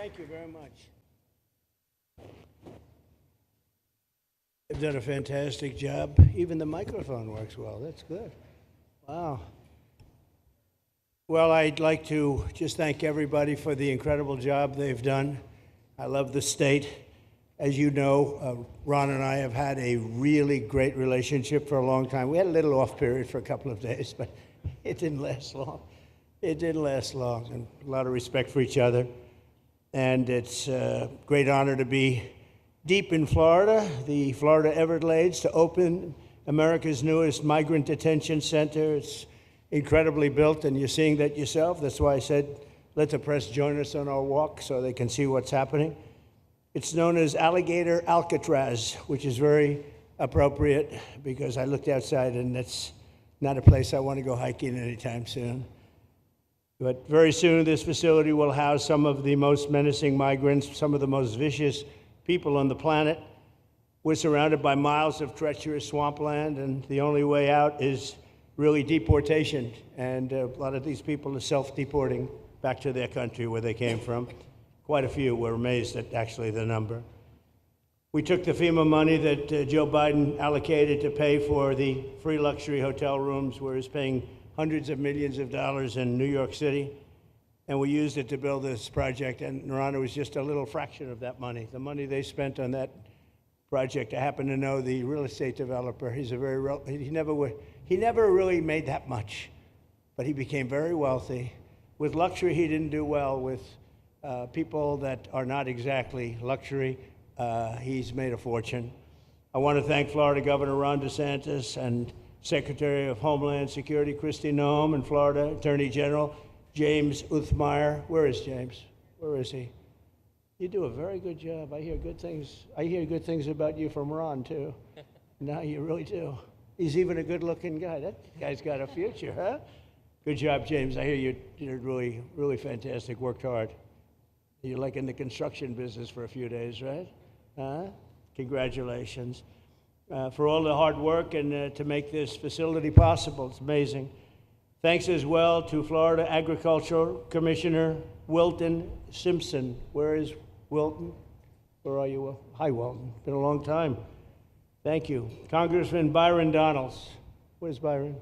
Thank you very much. They've done a fantastic job. Even the microphone works well. That's good. Wow. Well, I'd like to just thank everybody for the incredible job they've done. I love the state. As you know, Ron and I have had a really great relationship for a long time. We had a little off period for a couple of days, but it didn't last long. It didn't last long, and a lot of respect for each other. And it's a great honor to be deep in Florida, the Florida Everglades, to open America's newest migrant detention center. It's incredibly built, and you're seeing that yourself. That's why I said, let the press join us on our walk so they can see what's happening. It's known as Alligator Alcatraz, which is very appropriate because I looked outside and that's not a place I want to go hiking anytime soon. But very soon this facility will house some of the most menacing migrants, some of the most vicious people on the planet. We're surrounded by miles of treacherous swampland, and the only way out is really deportation. And a lot of these people are self-deporting back to their country where they came from. Quite a few. We're amazed at actually the number. We took the FEMA money that Joe Biden allocated to pay for the free luxury hotel rooms, where he's paying hundreds of millions of dollars in New York City, and we used it to build this project. And Ron, it was just a little fraction of that money. The money they spent on that project, I happen to know the real estate developer. He's a he never really made that much, but he became very wealthy. With luxury, he didn't do well. With people that are not exactly luxury, he's made a fortune. I want to thank Florida Governor Ron DeSantis and Secretary of Homeland Security Kristi Noem, and Florida Attorney General James Uthmeier. Where is James? Where is he? You do a very good job. I hear good things. I hear good things about you from Ron too. No, you really do. He's even a good-looking guy. That guy's got a future, huh? Good job, James. I hear you did really, really fantastic. Worked hard. You're like in the construction business for a few days, right? Congratulations. For all the hard work and to make this facility possible. It's amazing. Thanks as well to Florida Agricultural Commissioner Wilton Simpson. Where is Wilton? Where are you, Will? Hi, Wilton. Been a long time. Thank you. Congressman Byron Donalds. Where's Byron?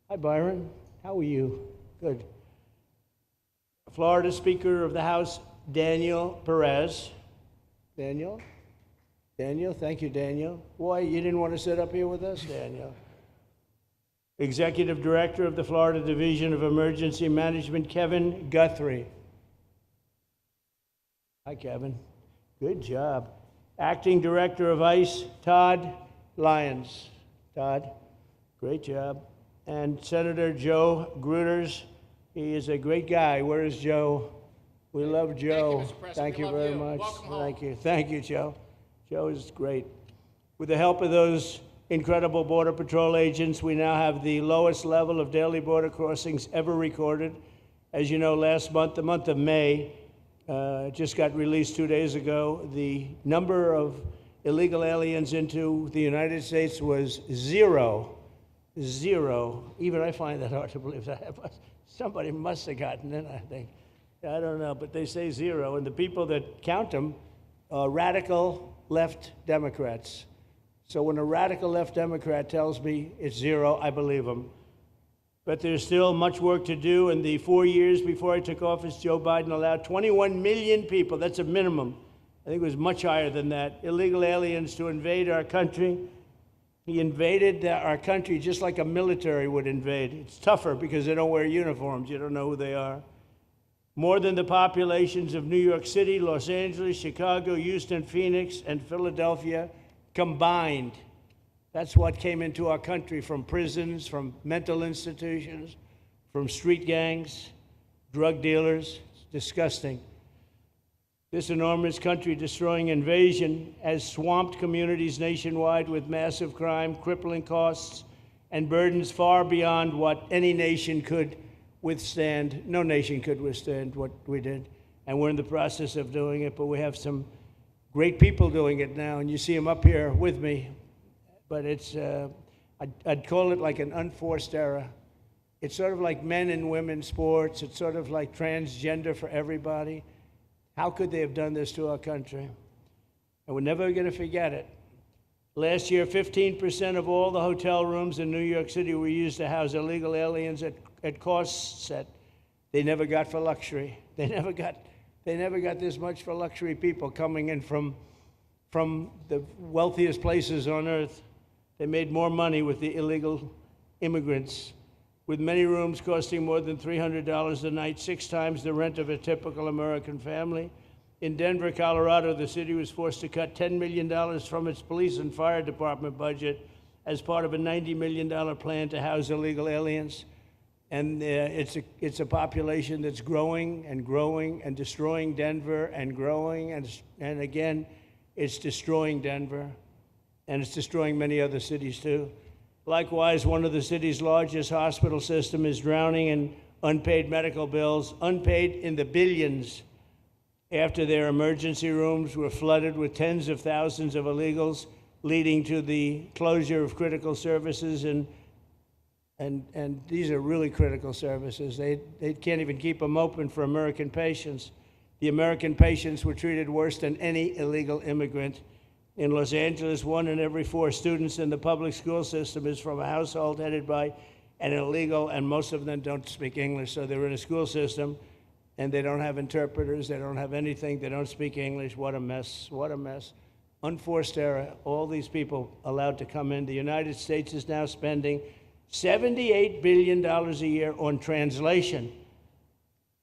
Hi, Byron. How are you? Good. Florida Speaker of the House, Daniel Perez. Daniel? Daniel, thank you, Daniel. Why, you didn't want to sit up here with us, Daniel? Executive Director of the Florida Division of Emergency Management, Kevin Guthrie. Hi, Kevin. Good job. Acting Director of ICE, Todd Lyons. Todd, great job. And Senator Joe Gruters. He is a great guy. Where is Joe? We love Joe. Thank you, very much. Thank you. Thank you, Joe. Joe is great. With the help of those incredible Border Patrol agents, we now have the lowest level of daily border crossings ever recorded. As you know, last month, the month of May, just got released 2 days ago, the number of illegal aliens into the United States was zero. Zero. Even I find that hard to believe. Somebody must have gotten in, I think. I don't know, but they say zero. And the people that count them are radical left Democrats. So when a radical left Democrat tells me it's zero, I believe him. But there's still much work to do. In the 4 years before I took office, Joe Biden allowed 21 million people, that's a minimum, I think it was much higher than that, illegal aliens to invade our country. He invaded our country just like a military would invade. It's tougher because they don't wear uniforms. You don't know who they are. More than the populations of New York City, Los Angeles, Chicago, Houston, Phoenix, and Philadelphia combined. That's what came into our country from prisons, from mental institutions, from street gangs, drug dealers. It's disgusting. This enormous country-destroying invasion has swamped communities nationwide with massive crime, crippling costs, and burdens far beyond what any nation could withstand. No nation could withstand what we did, and we're in the process of doing it, but we have some great people doing it now, and you see them up here with me, but it's, I'd call it like an unforced era. It's sort of like men and women's sports. It's sort of like transgender for everybody. How could they have done this to our country? And we're never going to forget it. Last year, 15% of all the hotel rooms in New York City were used to house illegal aliens at costs that they never got for luxury. They never got this much for luxury people coming in from the wealthiest places on earth. They made more money with the illegal immigrants, with many rooms costing more than $300 a night, 6 times the rent of a typical American family. In Denver, Colorado, the city was forced to cut $10 million from its police and fire department budget as part of a $90 million plan to house illegal aliens. And it's a population that's growing and growing and destroying Denver and growing. And again, it's destroying Denver. And it's destroying many other cities, too. Likewise, one of the city's largest hospital system is drowning in unpaid medical bills, unpaid in the billions, after their emergency rooms were flooded with tens of thousands of illegals, leading to the closure of critical services. And these are really critical services. They can't even keep them open for American patients. The American patients were treated worse than any illegal immigrant. In Los Angeles, 1 in every 4 students in the public school system is from a household headed by an illegal, and most of them don't speak English, so they're in a school system, and they don't have interpreters, they don't have anything, they don't speak English. What a mess, what a mess. Unforced error, all these people allowed to come in. The United States is now spending $78 billion a year on translation.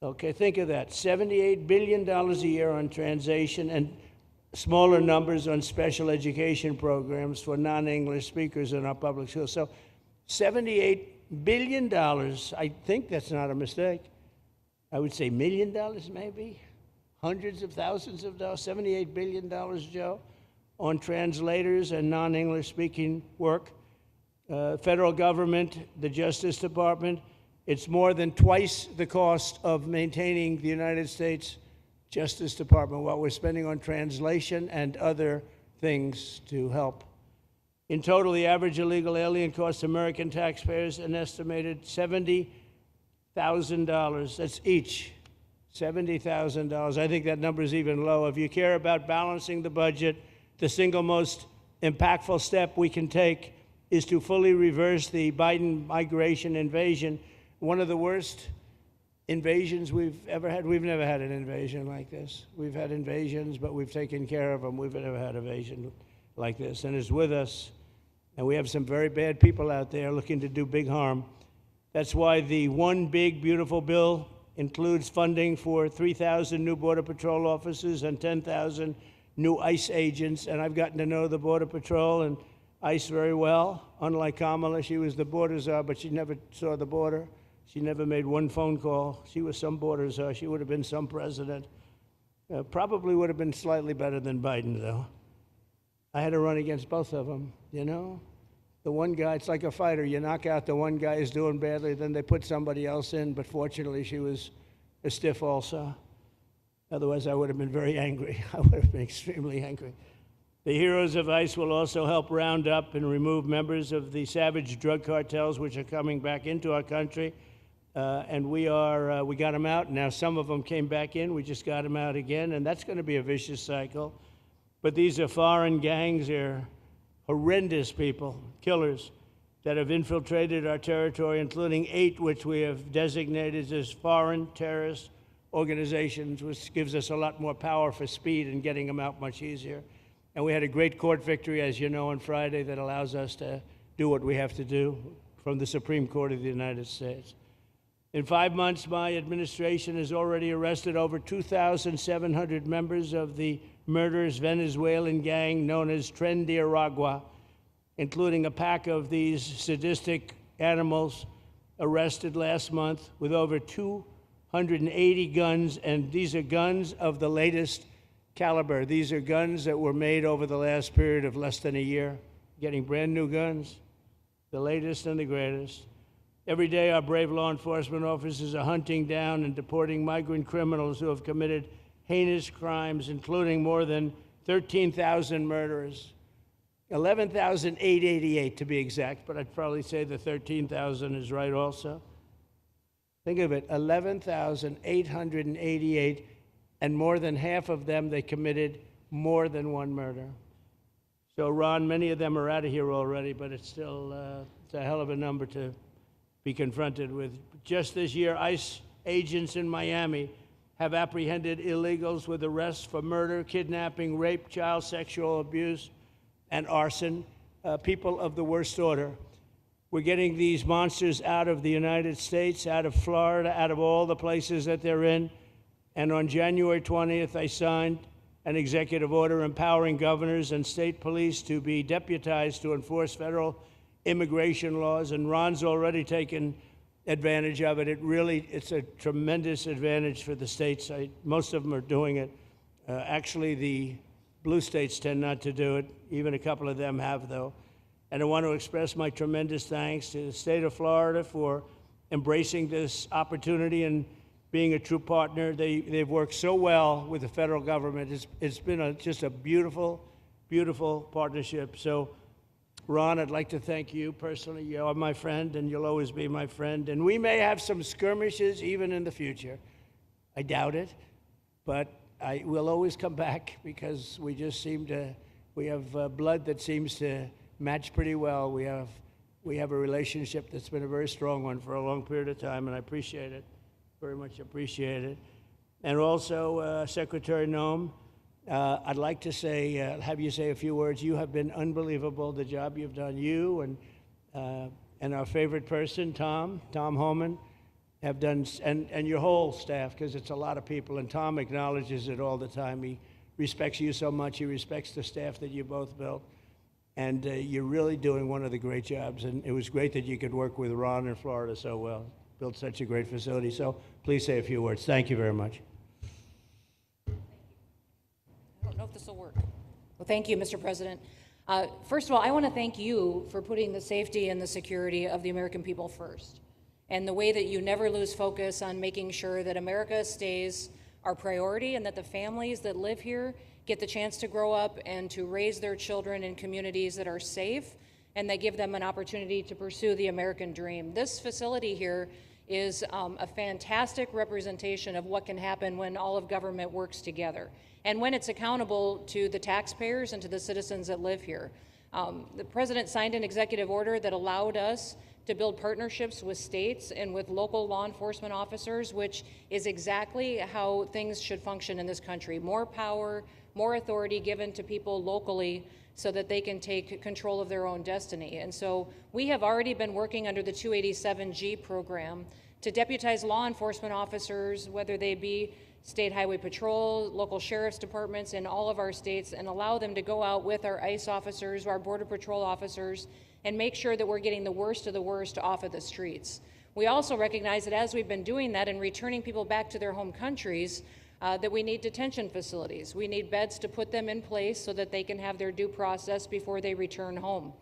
Okay, think of that, $78 billion a year on translation, and smaller numbers on special education programs for non-English speakers in our public schools. So $78 billion, I think that's not a mistake. I would say $1 million maybe, hundreds of thousands of dollars, $78 billion, Joe, on translators and non-English speaking work. Federal government, the Justice Department, it's more than twice the cost of maintaining the United States Justice Department, what we're spending on translation and other things to help. In total, the average illegal alien costs American taxpayers an estimated $70,000. That's each, $70,000. I think that number is even low. If you care about balancing the budget, the single most impactful step we can take is to fully reverse the Biden migration invasion. One of the worst invasions we've ever had. We've never had an invasion like this. We've had invasions, but we've taken care of them. We've never had an invasion like this, and it's with us. And we have some very bad people out there looking to do big harm. That's why the One Big Beautiful Bill includes funding for 3,000 new Border Patrol officers and 10,000 new ICE agents. And I've gotten to know the Border Patrol and ICE very well. Unlike Kamala, she was the border czar, but she never saw the border. She never made one phone call. She was some border czar. She would have been some president. Probably would have been slightly better than Biden, though. I had to run against both of them, you know? The one guy, it's like a fighter. You knock out the one guy who's doing badly, then they put somebody else in, but fortunately she was a stiff also. Otherwise, I would have been very angry. I would have been extremely angry. The heroes of ICE will also help round up and remove members of the savage drug cartels which are coming back into our country. And we got them out. Now some of them came back in. We just got them out again, and that's going to be a vicious cycle. But these are foreign gangs. They're horrendous people, killers, that have infiltrated our territory, including 8 which we have designated as foreign terrorist organizations, which gives us a lot more power for speed and getting them out much easier. And we had a great court victory, as you know, on Friday that allows us to do what we have to do from the Supreme Court of the United States. In 5 months, my administration has already arrested over 2,700 members of the murderous Venezuelan gang known as Tren de Aragua, including a pack of these sadistic animals arrested last month with over 280 guns, and these are guns of the latest caliber. These are guns that were made over the last period of less than a year, getting brand new guns, the latest and the greatest. Every day, our brave law enforcement officers are hunting down and deporting migrant criminals who have committed heinous crimes, including more than 13,000 murderers, 11,888 to be exact, but I'd probably say the 13,000 is right also. Think of it, 11,888 and more than half of them, they committed more than one murder. So, Ron, many of them are out of here already, but it's still it's a hell of a number to be confronted with. Just this year, ICE agents in Miami have apprehended illegals with arrests for murder, kidnapping, rape, child sexual abuse, and arson, people of the worst order. We're getting these monsters out of the United States, out of Florida, out of all the places that they're in. And on January 20th, I signed an executive order empowering governors and state police to be deputized to enforce federal immigration laws, and Ron's already taken advantage of it. It's a tremendous advantage for the states. Most of them are doing it. Actually, the blue states tend not to do it. Even a couple of them have, though. And I want to express my tremendous thanks to the state of Florida for embracing this opportunity and being a true partner. They've worked so well with the federal government. It's been just a beautiful, beautiful partnership. So, Ron, I'd like to thank you personally. You are my friend, and you'll always be my friend. And we may have some skirmishes even in the future. I doubt it, but I will always come back because we just we have blood that seems to match pretty well. We have a relationship that's been a very strong one for a long period of time, and I appreciate it, very much appreciate it. And also, Secretary Noem, I'd like to have you say a few words. You have been unbelievable, the job you've done. You and our favorite person, Tom Homan, have done, and your whole staff, because it's a lot of people, and Tom acknowledges it all the time. He respects you so much. He respects the staff that you both built. And you're really doing one of the great jobs. And it was great that you could work with Ron in Florida so well. Built such a great facility. So please say a few words. Thank you very much. I don't know if this will work. Well, thank you, Mr. President. First of all, I want to thank you for putting the safety and the security of the American people first, and the way that you never lose focus on making sure that America stays our priority and that the families that live here get the chance to grow up and to raise their children in communities that are safe and that give them an opportunity to pursue the American dream. This facility here is a fantastic representation of what can happen when all of government works together and when it's accountable to the taxpayers and to the citizens that live here. The president signed an executive order that allowed us to build partnerships with states and with local law enforcement officers, which is exactly how things should function in this country. More power, more authority given to people locally so that they can take control of their own destiny. And so we have already been working under the 287G program to deputize law enforcement officers, whether they be state highway patrol, local sheriff's departments in all of our states, and allow them to go out with our ICE officers, our border patrol officers, and make sure that we're getting the worst of the worst off of the streets. We also recognize that as we've been doing that and returning people back to their home countries, that we need detention facilities. We need beds to put them in place so that they can have their due process before they return home.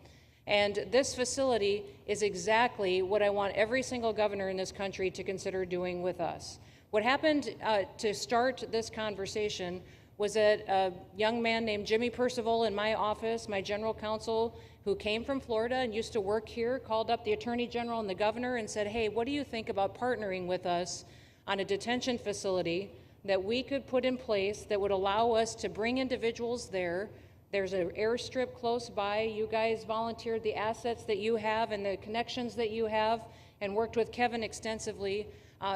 And this facility is exactly what I want every single governor in this country to consider doing with us. What happened to start this conversation was that a young man named Jimmy Percival in my office, my general counsel, who came from Florida and used to work here, called up the Attorney General and the governor and said, hey, what do you think about partnering with us on a detention facility that we could put in place that would allow us to bring individuals there? There's an airstrip close by. You guys volunteered the assets that you have and the connections that you have and worked with Kevin extensively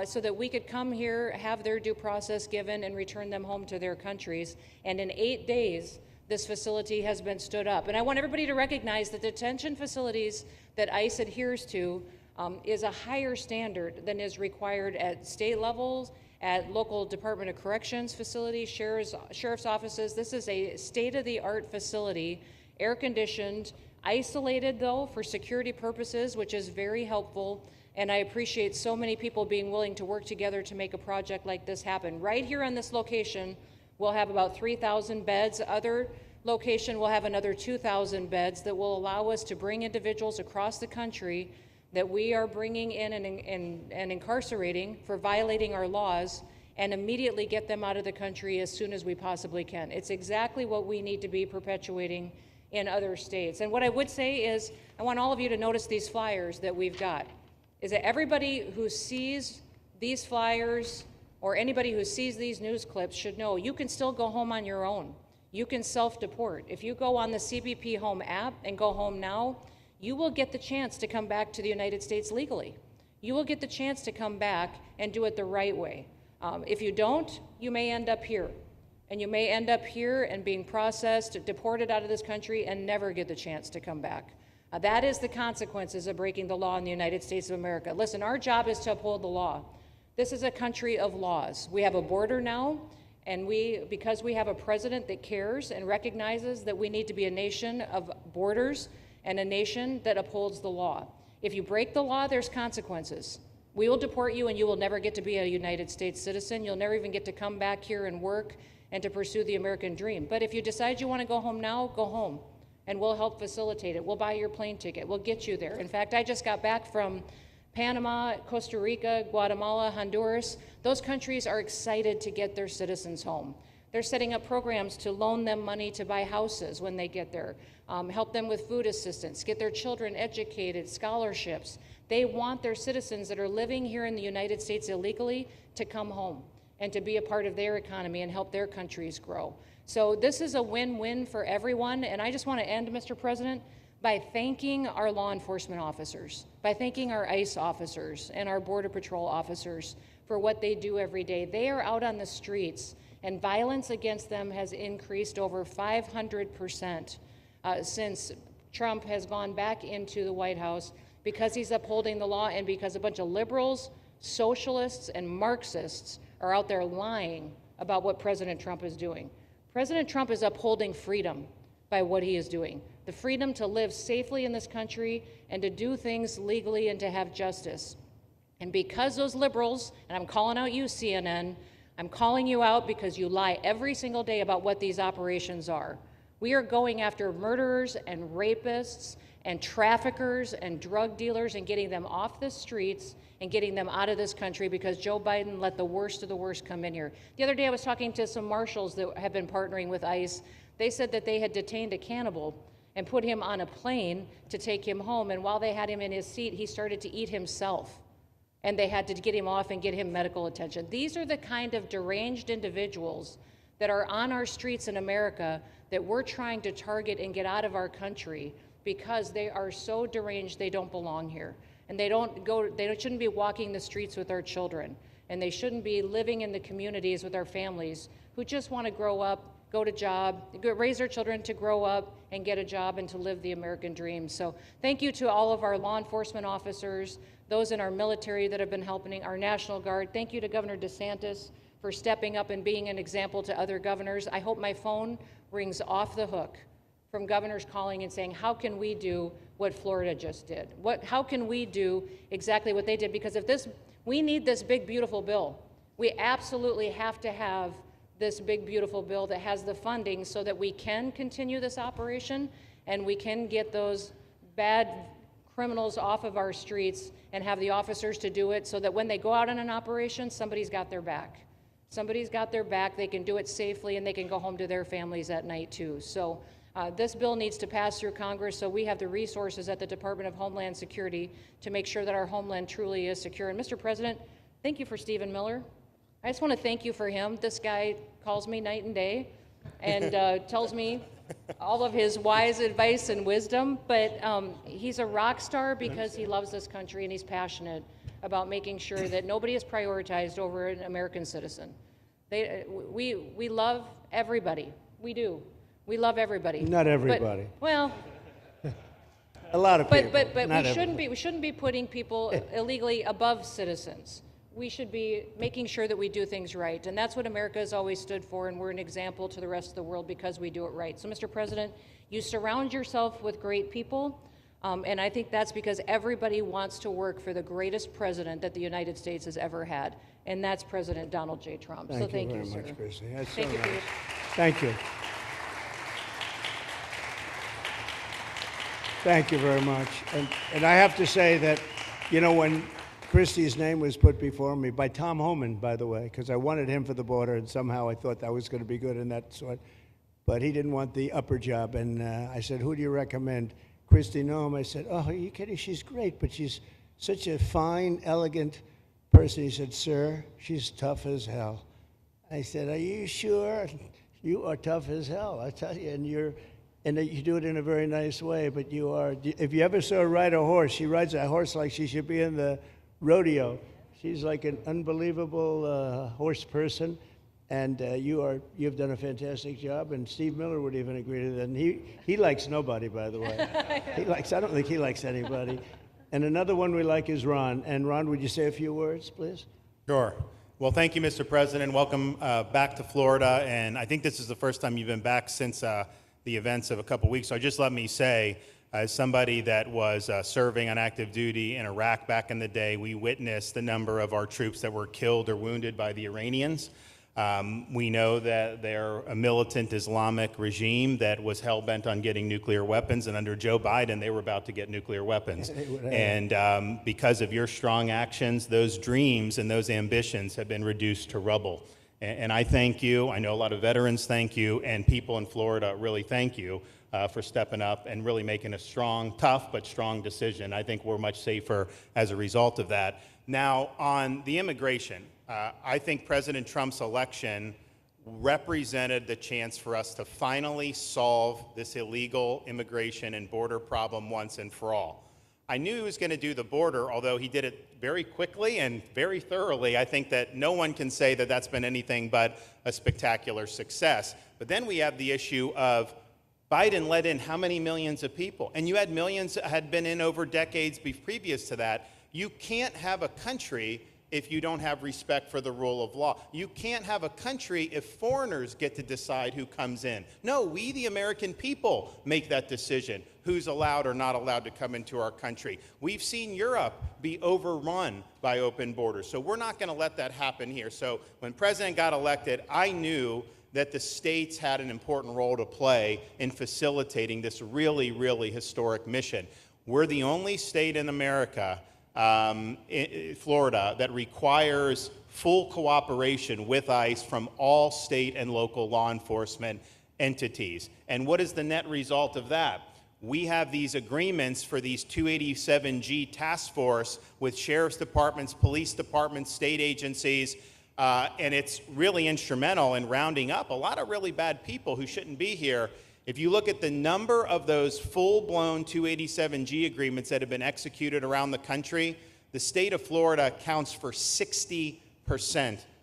so that we could come here, have their due process given, and return them home to their countries. And in 8 days, this facility has been stood up. And I want everybody to recognize that detention facilities that ICE adheres to is a higher standard than is required at state levels, at local Department of Corrections facilities, sheriff's offices. This is a state-of-the-art facility, air-conditioned, isolated, though, for security purposes, which is very helpful. And I appreciate so many people being willing to work together to make a project like this happen. Right here on this location, we'll have about 3,000 beds. Other location will have another 2,000 beds that will allow us to bring individuals across the country that we are bringing in and incarcerating for violating our laws and immediately get them out of the country as soon as we possibly can. It's exactly what we need to be perpetuating in other states. And what I would say is, I want all of you to notice these flyers that we've got, is that everybody who sees these flyers or anybody who sees these news clips should know you can still go home on your own. You can self-deport. If you go on the CBP Home app and go home now, you will get the chance to come back to the United States legally. You will get the chance to come back and do it the right way. If you don't, you may end up here. And you may end up here and being processed, deported out of this country, and never get the chance to come back. That is the consequences of breaking the law in the United States of America. Listen, our job is to uphold the law. This is a country of laws. We have a border now, and because we have a president that cares and recognizes that we need to be a nation of borders and a nation that upholds the law. If you break the law, there's consequences. We will deport you, and you will never get to be a United States citizen. You'll never even get to come back here and work and to pursue the American dream. But if you decide you want to go home now, go home, and we'll help facilitate it. We'll buy your plane ticket. We'll get you there. In fact, I just got back from Panama, Costa Rica, Guatemala, Honduras. Those countries are excited to get their citizens home. They're setting up programs to loan them money to buy houses when they get there, help them with food assistance, get their children educated, scholarships. They want their citizens that are living here in the United States illegally to come home and to be a part of their economy and help their countries grow. So this is a win-win for everyone, and I just want to end, Mr. President, by thanking our law enforcement officers, by thanking our ICE officers and our Border Patrol officers for what they do every day. They are out on the streets, and violence against them has increased over 500% since Trump has gone back into the White House, because he's upholding the law and because a bunch of liberals, socialists, and Marxists are out there lying about what President Trump is doing. President Trump is upholding freedom by what he is doing. The freedom to live safely in this country and to do things legally and to have justice. And because those liberals, and I'm calling out you, CNN, I'm calling you out because you lie every single day about what these operations are. We are going after murderers and rapists and traffickers and drug dealers and getting them off the streets and getting them out of this country because Joe Biden let the worst of the worst come in here. The other day I was talking to some marshals that have been partnering with ICE. They said that they had detained a cannibal and put him on a plane to take him home, and while they had him in his seat, he started to eat himself, and they had to get him off and get him medical attention. These are the kind of deranged individuals that are on our streets in America that we're trying to target and get out of our country because they are so deranged they don't belong here. And they shouldn't be walking the streets with our children. And they shouldn't be living in the communities with our families who just want to grow up, go to job, raise their children to grow up and get a job and to live the American dream. So thank you to all of our law enforcement officers, those in our military that have been helping, our National Guard. Thank you to Governor DeSantis for stepping up and being an example to other governors. I hope my phone rings off the hook from governors calling and saying, how can we do what Florida just did? How can we do exactly what they did? Because we need this big, beautiful bill. We absolutely have to have this big, beautiful bill that has the funding so that we can continue this operation and we can get those bad criminals off of our streets and have the officers to do it so that when they go out on an operation, somebody's got their back. Somebody's got their back, they can do it safely, and they can go home to their families at night too. So this bill needs to pass through Congress so we have the resources at the Department of Homeland Security to make sure that our homeland truly is secure. And Mr. President, thank you for Stephen Miller. I just want to thank you for him. This guy calls me night and day and tells me all of his wise advice and wisdom, but he's a rock star because he loves this country and he's passionate about making sure that nobody is prioritized over an American citizen. We love everybody. We do. We love everybody. Not everybody. But, well, a lot of people. But Not we shouldn't be putting people illegally above citizens. We should be making sure that we do things right, and that's what America has always stood for, and we're an example to the rest of the world because we do it right. So, Mr. President, you surround yourself with great people, and I think that's because everybody wants to work for the greatest president that the United States has ever had, and that's President Donald J. Trump. Thank Thank you you, very sir. much, Christy. That's Thank so you for nice. your Thank you. Thank you very much. And I have to say that, you know, when Christie's name was put before me by Tom Homan, by the way, because I wanted him for the border, and somehow I thought that was going to be good in that sort. But he didn't want the upper job, and I said, "Who do you recommend?" Christy Noem. I said, "Oh, are you kidding? She's great, but she's such a fine, elegant person. He said, "Sir, she's tough as hell." I said, "Are you sure?" "You are tough as hell, I tell you, and you do it in a very nice way, but you are, if you ever saw her ride a horse, she rides a horse like she should be in the rodeo. She's like an unbelievable horse person, and you've done a fantastic job, and Steve Miller would even agree to that, and he likes nobody, by the way. I don't think he likes anybody. And another one we like is Ron. And Ron, would you say a few words, please? Sure. Well, thank you, Mr. President. Welcome back to Florida. And I think this is the first time you've been back since the events of a couple weeks. So just let me say, as somebody that was serving on active duty in Iraq back in the day, we witnessed the number of our troops that were killed or wounded by the Iranians. We know that they're a militant Islamic regime that was hell-bent on getting nuclear weapons, and under Joe Biden, they were about to get nuclear weapons. And because of your strong actions, those dreams and those ambitions have been reduced to rubble. And I thank you. I know a lot of veterans thank you, and people in Florida really thank you for stepping up and really making a strong, tough, but strong decision. I think we're much safer as a result of that. Now, on the immigration, I think President Trump's election represented the chance for us to finally solve this illegal immigration and border problem once and for all. I knew he was going to do the border, although he did it very quickly and very thoroughly. I think that no one can say that that's been anything but a spectacular success. But then we have the issue of Biden let in how many millions of people? And you had millions that had been in over decades previous to that. You can't have a country if you don't have respect for the rule of law. You can't have a country if foreigners get to decide who comes in. No, we, the American people, make that decision, who's allowed or not allowed to come into our country. We've seen Europe be overrun by open borders, so we're not going to let that happen here. So when President got elected, I knew that the states had an important role to play in facilitating this really, really historic mission. We're the only state in America, Florida, that requires full cooperation with ICE from all state and local law enforcement entities. And what is the net result of that? We have these agreements for these 287G task force with sheriff's departments, police departments, state agencies, and it's really instrumental in rounding up a lot of really bad people who shouldn't be here. If you look at the number of those full-blown 287G agreements that have been executed around the country, the state of Florida accounts for 60%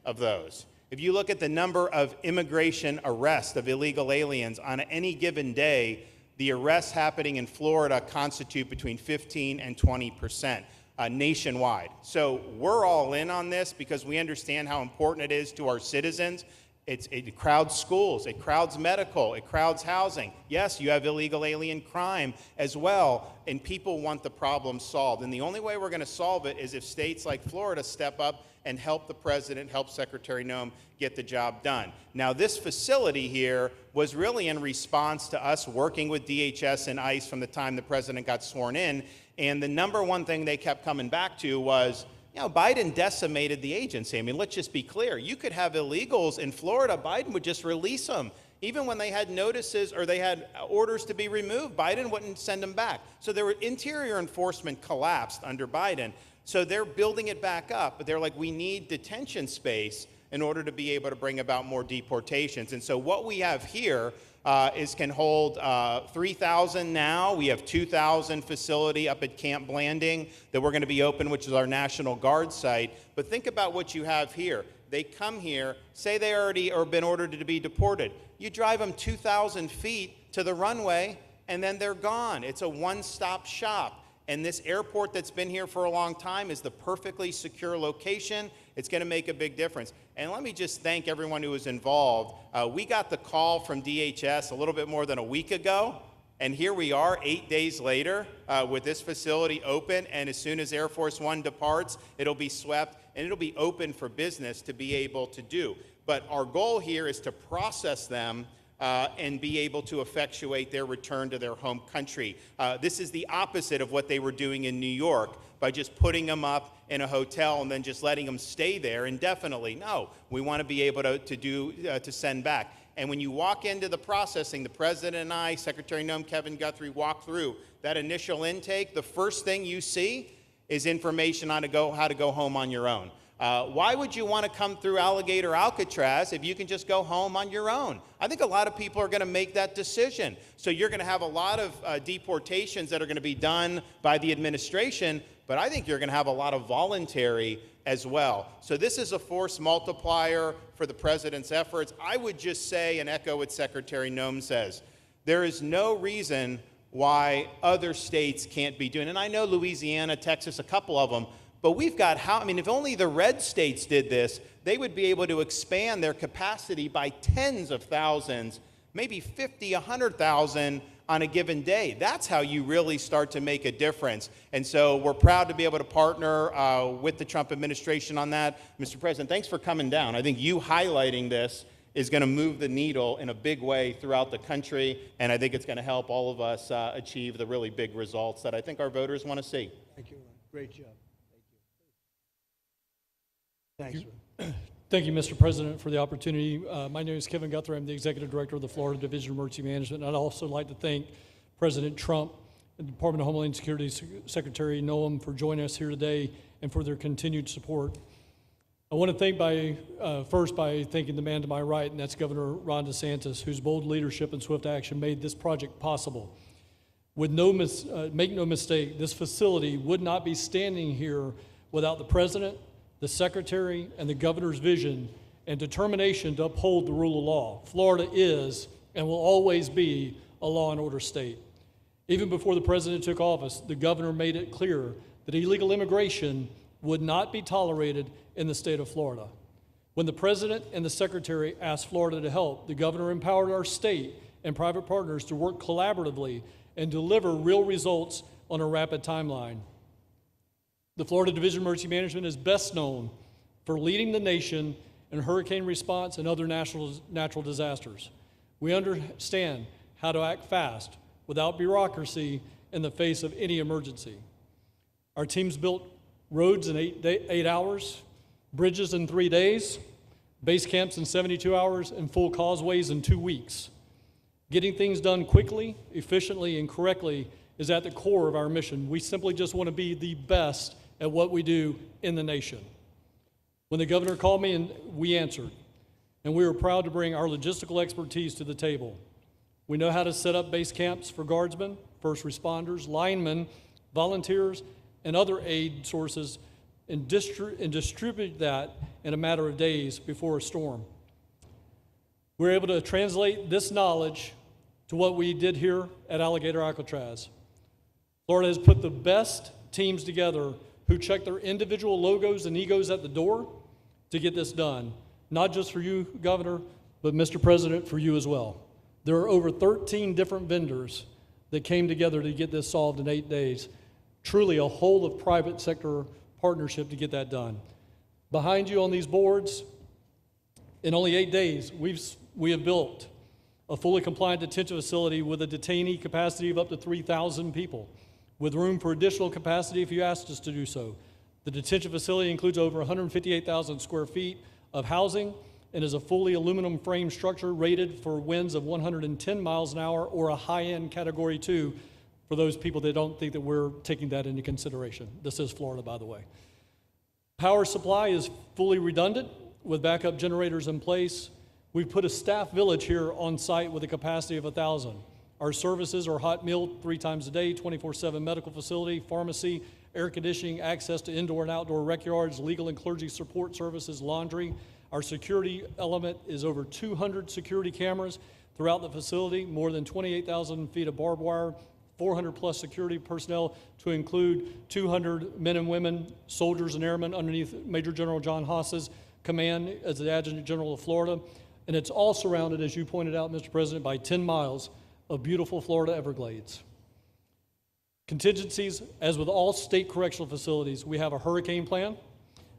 of those. If you look at the number of immigration arrests of illegal aliens on any given day, the arrests happening in Florida constitute between 15 and 20%. Nationwide. So we're all in on this because we understand how important it is to our citizens. It crowds schools, it crowds medical, it crowds housing. Yes, you have illegal alien crime as well, and people want the problem solved. And the only way we're going to solve it is if states like Florida step up and help the president, help Secretary Noem get the job done. Now, this facility here was really in response to us working with DHS and ICE from the time the president got sworn in. And the number one thing they kept coming back to was, you know, Biden decimated the agency. I mean, let's just be clear. You could have illegals in Florida. Biden would just release them. Even when they had notices or they had orders to be removed, Biden wouldn't send them back. So their interior enforcement collapsed under Biden. So they're building it back up. But they're like, we need detention space in order to be able to bring about more deportations. And so what we have here can hold 3,000 now. We have 2,000 facility up at Camp Blanding that we're going to be open, which is our National Guard site. But think about what you have here. They come here, say they already are been ordered to be deported. You drive them 2,000 feet to the runway, and then they're gone. It's a one-stop shop. And this airport that's been here for a long time is the perfectly secure location. It's going to make a big difference. And let me just thank everyone who was involved. We got the call from DHS a little bit more than a week ago, and here we are 8 days later with this facility open, and as soon as Air Force One departs, it'll be swept, and it'll be open for business to be able to do. But our goal here is to process them and be able to effectuate their return to their home country. This is the opposite of what they were doing in New York by just putting them up in a hotel and then just letting them stay there indefinitely. No, we want to be able to send back. And when you walk into the processing, the president and I, Secretary Noem, Kevin Guthrie, walk through that initial intake, the first thing you see is information on how to go home on your own. Why would you want to come through Alligator Alcatraz if you can just go home on your own? I think a lot of people are going to make that decision. So you're going to have a lot of deportations that are going to be done by the administration, but I think you're going to have a lot of voluntary as well. So this is a force multiplier for the president's efforts. I would just say, and echo what Secretary Noem says, there is no reason why other states can't be doing it. And I know Louisiana, Texas, a couple of them, but we've got if only the red states did this, they would be able to expand their capacity by tens of thousands, maybe 50, 100,000 on a given day. That's how you really start to make a difference. And so we're proud to be able to partner with the Trump administration on that. Mr. President, thanks for coming down. I think you highlighting this is going to move the needle in a big way throughout the country, and I think it's going to help all of us achieve the really big results that I think our voters want to see. Thank you, Ron. Great job. Thank you. Thanks, Ron. Thank you, Mr. President, for the opportunity. My name is Kevin Guthrie. I'm the Executive Director of the Florida Division of Emergency Management. And I'd also like to thank President Trump and the Department of Homeland Security Secretary Noem for joining us here today and for their continued support. I want to thank first by thanking the man to my right, and that's Governor Ron DeSantis, whose bold leadership and swift action made this project possible. With make no mistake, this facility would not be standing here without the President, the Secretary, and the Governor's vision and determination to uphold the rule of law. Florida is and will always be a law and order state. Even before the President took office, the Governor made it clear that illegal immigration would not be tolerated in the state of Florida. When the President and the Secretary asked Florida to help, the Governor empowered our state and private partners to work collaboratively and deliver real results on a rapid timeline. The Florida Division of Emergency Management is best known for leading the nation in hurricane response and other natural disasters. We understand how to act fast without bureaucracy in the face of any emergency. Our teams built roads in 8 hours, bridges in 3 days, base camps in 72 hours, and full causeways in 2 weeks. Getting things done quickly, efficiently, and correctly is at the core of our mission. We simply just want to be the best at what we do in the nation. When the Governor called me, and we answered, and we were proud to bring our logistical expertise to the table. We know how to set up base camps for guardsmen, first responders, linemen, volunteers, and other aid sources, and distribute that in a matter of days before a storm. We're able to translate this knowledge to what we did here at Alligator Alcatraz. Florida has put the best teams together who check their individual logos and egos at the door to get this done. Not just for you, Governor, but Mr. President, for you as well. There are over 13 different vendors that came together to get this solved in 8 days. Truly a whole of private sector partnership to get that done. Behind you on these boards, in only 8 days, we have built a fully compliant detention facility with a detainee capacity of up to 3,000 people, with room for additional capacity if you asked us to do so. The detention facility includes over 158,000 square feet of housing and is a fully aluminum frame structure rated for winds of 110 miles an hour or a high-end Category 2 for those people that don't think that we're taking that into consideration. This is Florida, by the way. Power supply is fully redundant with backup generators in place. We've put a staff village here on site with a capacity of 1,000. Our services are hot meal 3 times a day, 24/7 medical facility, pharmacy, air conditioning, access to indoor and outdoor rec yards, legal and clergy support services, laundry. Our security element is over 200 security cameras throughout the facility, more than 28,000 feet of barbed wire, 400 plus security personnel to include 200 men and women, soldiers and airmen underneath Major General John Haas's command as the Adjutant General of Florida. And it's all surrounded, as you pointed out, Mr. President, by 10 miles of beautiful Florida Everglades. Contingencies, as with all state correctional facilities, we have a hurricane plan.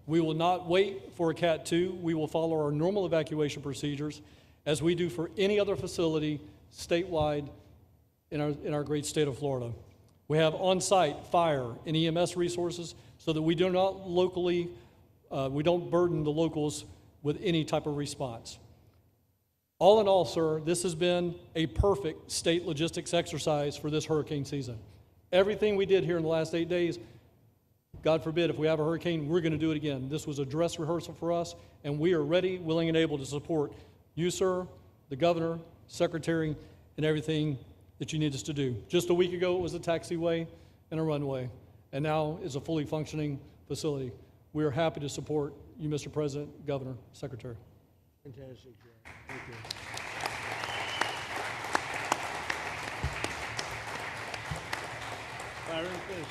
We will not wait for a Cat 2. We will follow our normal evacuation procedures as we do for any other facility statewide in our great state of Florida. We have on-site fire and EMS resources so that we don't burden the locals with any type of response. All in all, sir, this has been a perfect state logistics exercise for this hurricane season. Everything we did here in the last 8 days God forbid, if we have a hurricane, we're going to do it again. This was a dress rehearsal for us, and we are ready, willing, and able to support you, sir, the governor, secretary, and everything that you need us to do. Just a week ago, it was a taxiway and a runway, and now is a fully functioning facility. We are happy to support you, Mr. President, Governor, Secretary. Fantastic job. Thank you. Byron, please.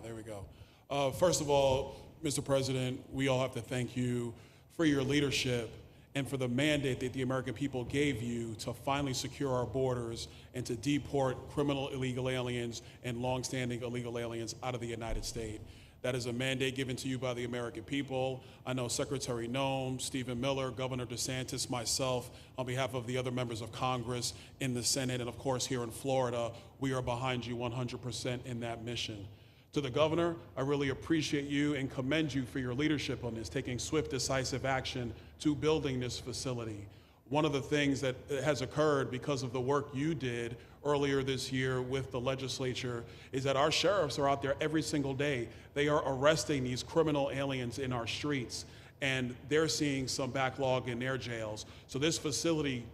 There we go. First of all, Mr. President, we all have to thank you for your leadership and for the mandate that the American people gave you to finally secure our borders and to deport criminal illegal aliens and longstanding illegal aliens out of the United States. That is a mandate given to you by the American people. I know Secretary Noem, Stephen Miller, Governor DeSantis, myself, on behalf of the other members of Congress in the Senate, and of course here in Florida, we are behind you 100% in that mission. To the governor, I really appreciate you and commend you for your leadership on this, taking swift, decisive action to building this facility. One of the things that has occurred because of the work you did earlier this year with the legislature is that our sheriffs are out there every single day. They are arresting these criminal aliens in our streets, and they're seeing some backlog in their jails. So this facility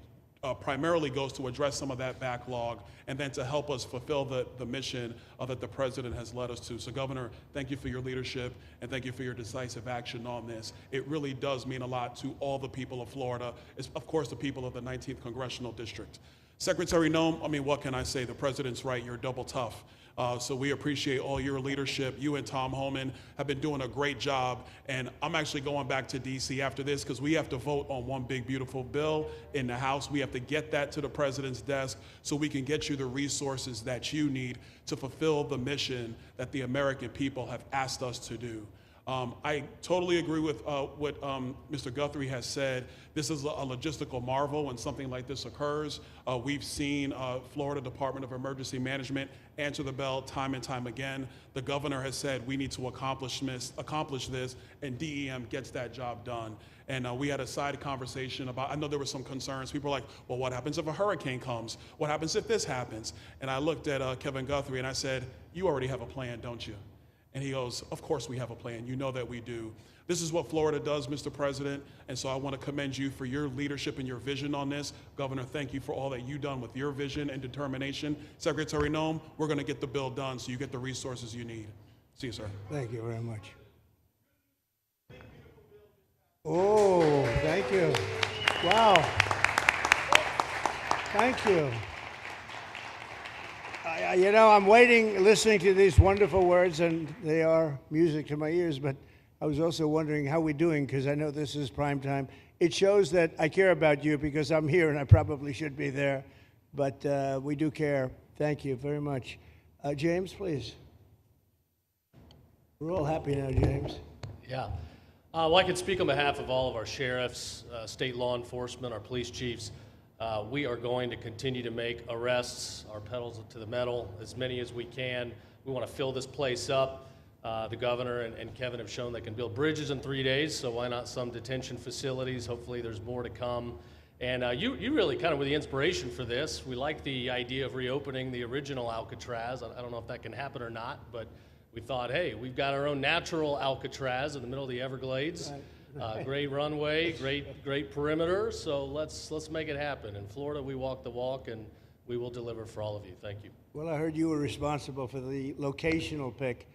primarily goes to address some of that backlog and then to help us fulfill the mission that the president has led us to. So Governor, thank you for your leadership and thank you for your decisive action on this. It really does mean a lot to all the people of Florida, of course the people of the 19th Congressional District. Secretary Noem, I mean, what can I say? The president's right, you're double tough. So we appreciate all your leadership. You and Tom Homan have been doing a great job. And I'm actually going back to DC after this because we have to vote on one big, beautiful bill in the House. We have to get that to the president's desk so we can get you the resources that you need to fulfill the mission that the American people have asked us to do. I totally agree with what Mr. Guthrie has said. This is a logistical marvel when something like this occurs. We've seen Florida Department of Emergency Management answer the bell time and time again. The governor has said we need to accomplish this, and DEM gets that job done. And we had a side conversation about, I know there were some concerns. People were like, well, what happens if a hurricane comes? What happens if this happens? And I looked at Kevin Guthrie and I said, you already have a plan, don't you? And he goes, of course we have a plan. You know that we do. This is what Florida does, Mr. President. And so I want to commend you for your leadership and your vision on this. Governor, thank you for all that you've done with your vision and determination. Secretary Noem, we're going to get the bill done so you get the resources you need. See you, sir. Thank you very much. Oh, thank you. Wow. Thank you. You know, I'm waiting, listening to these wonderful words, and they are music to my ears, but I was also wondering how we're doing, because I know this is prime time. It shows that I care about you, because I'm here, and I probably should be there, but we do care. Thank you very much. James, please. We're all happy now, James. Yeah. Well, I can speak on behalf of all of our sheriffs, state law enforcement, our police chiefs. We are going to continue to make arrests, our pedals to the metal, as many as we can. We want to fill this place up. The governor and Kevin have shown they can build bridges in 3 days, so why not some detention facilities? Hopefully there's more to come. And you really kind of were the inspiration for this. We like the idea of reopening the original Alcatraz. I don't know if that can happen or not, but we thought, hey, we've got our own natural Alcatraz in the middle of the Everglades. Great runway, great perimeter, so let's make it happen. In Florida, we walk the walk, and we will deliver for all of you. Thank you. Well, I heard you were responsible for the locational pick,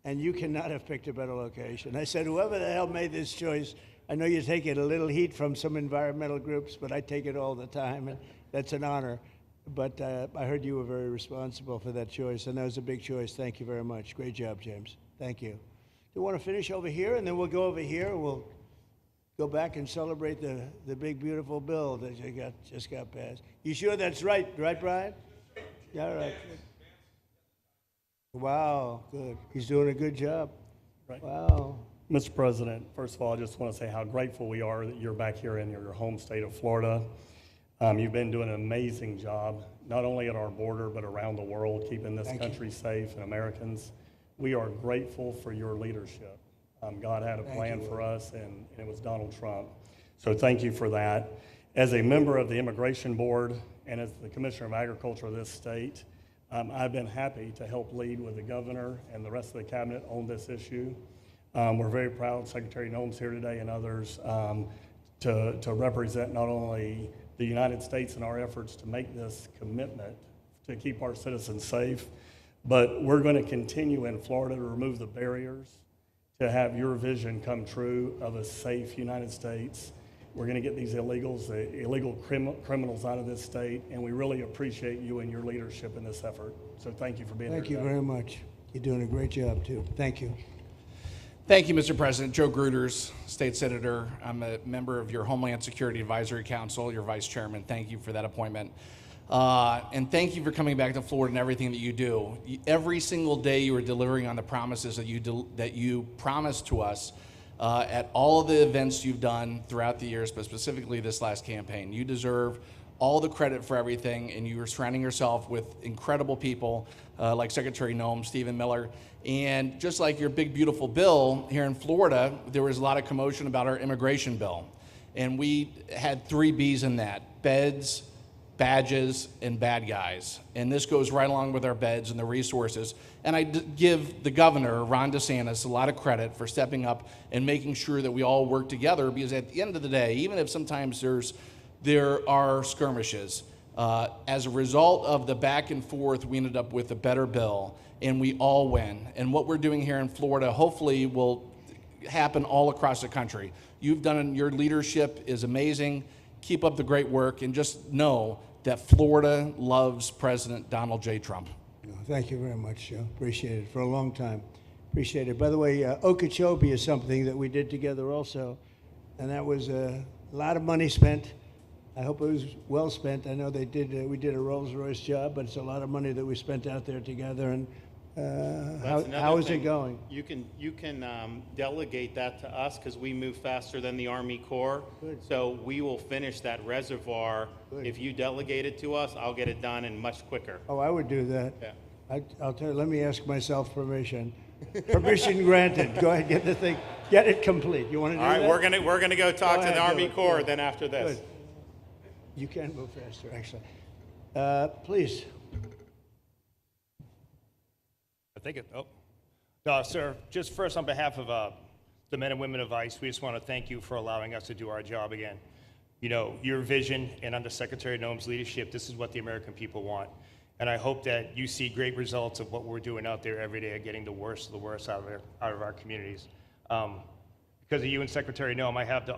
and you cannot have picked a better location. I said, whoever the hell made this choice, I know you take it a little heat from some environmental groups, but I take it all the time, and that's an honor. But I heard you were very responsible for that choice, and that was a big choice. Thank you very much. Great job, James. Thank you. You want to finish over here, and then we'll go over here. We'll go back and celebrate the big, beautiful bill that you just got passed. You sure that's right? Right, Brian? Yeah, all right. Wow, good. He's doing a good job. Right. Wow. Mr. President, first of all, I just want to say how grateful we are that you're back here in your home state of Florida. You've been doing an amazing job, not only at our border, but around the world, keeping this country safe and Americans. We are grateful for your leadership. God had a plan for us, and it was Donald Trump. So thank you for that. As a member of the Immigration Board and as the Commissioner of Agriculture of this state, I've been happy to help lead with the governor and the rest of the cabinet on this issue. We're very proud Secretary Noem's here today and others to represent not only the United States in our efforts to make this commitment to keep our citizens safe, but we're going to continue in Florida to remove the barriers to have your vision come true of a safe United States. We're going to get these illegal criminals out of this state, and we really appreciate you and your leadership in this effort. So thank you for being here Thank you today. very much. You're doing a great job, too. Thank you. Thank you, Mr. President. Joe Gruters, State Senator. I'm a member of your Homeland Security Advisory Council, your Vice Chairman. Thank you for that appointment. And thank you for coming back to Florida and everything that you do. Every single day you are delivering on the promises that you promised to us at all of the events you've done throughout the years, but specifically this last campaign. You deserve all the credit for everything, and you are surrounding yourself with incredible people like Secretary Noem, Stephen Miller, and just like your big, beautiful bill here in Florida, there was a lot of commotion about our immigration bill. And we had 3 B's in that: beds, badges, and bad guys. And this goes right along with our beds and the resources. And I give the governor, Ron DeSantis, a lot of credit for stepping up and making sure that we all work together, because at the end of the day, even if sometimes there are skirmishes, as a result of the back and forth, we ended up with a better bill, and we all win. And what we're doing here in Florida hopefully will happen all across the country. Your leadership is amazing. Keep up the great work, and just know that Florida loves President Donald J. Trump. Thank you very much, Joe. Appreciate it for a long time. Appreciate it. By the way, Okeechobee is something that we did together also, and that was a lot of money spent. I hope it was well spent. I know we did a Rolls-Royce job, but it's a lot of money that we spent out there together. And how is it going? You can delegate that to us, because we move faster than the Army Corps. Good. So we will finish that reservoir. Good. If you delegate it to us, I'll get it done and much quicker. Oh, I would do that. Yeah. I'll tell you, let me ask myself permission. Permission granted. Go ahead, get the thing, get it complete. You want to do All right, that? we're gonna go talk to ahead, the do Army it. Corps Yeah. then after this. Good. You can move faster, actually. Please. Sir, just first on behalf of the men and women of ICE, we just want to thank you for allowing us to do our job again. You know, your vision and under Secretary Noem's leadership, this is what the American people want. And I hope that you see great results of what we're doing out there every day of getting the worst of the worst out of our communities. Because of you and Secretary Noem, I have the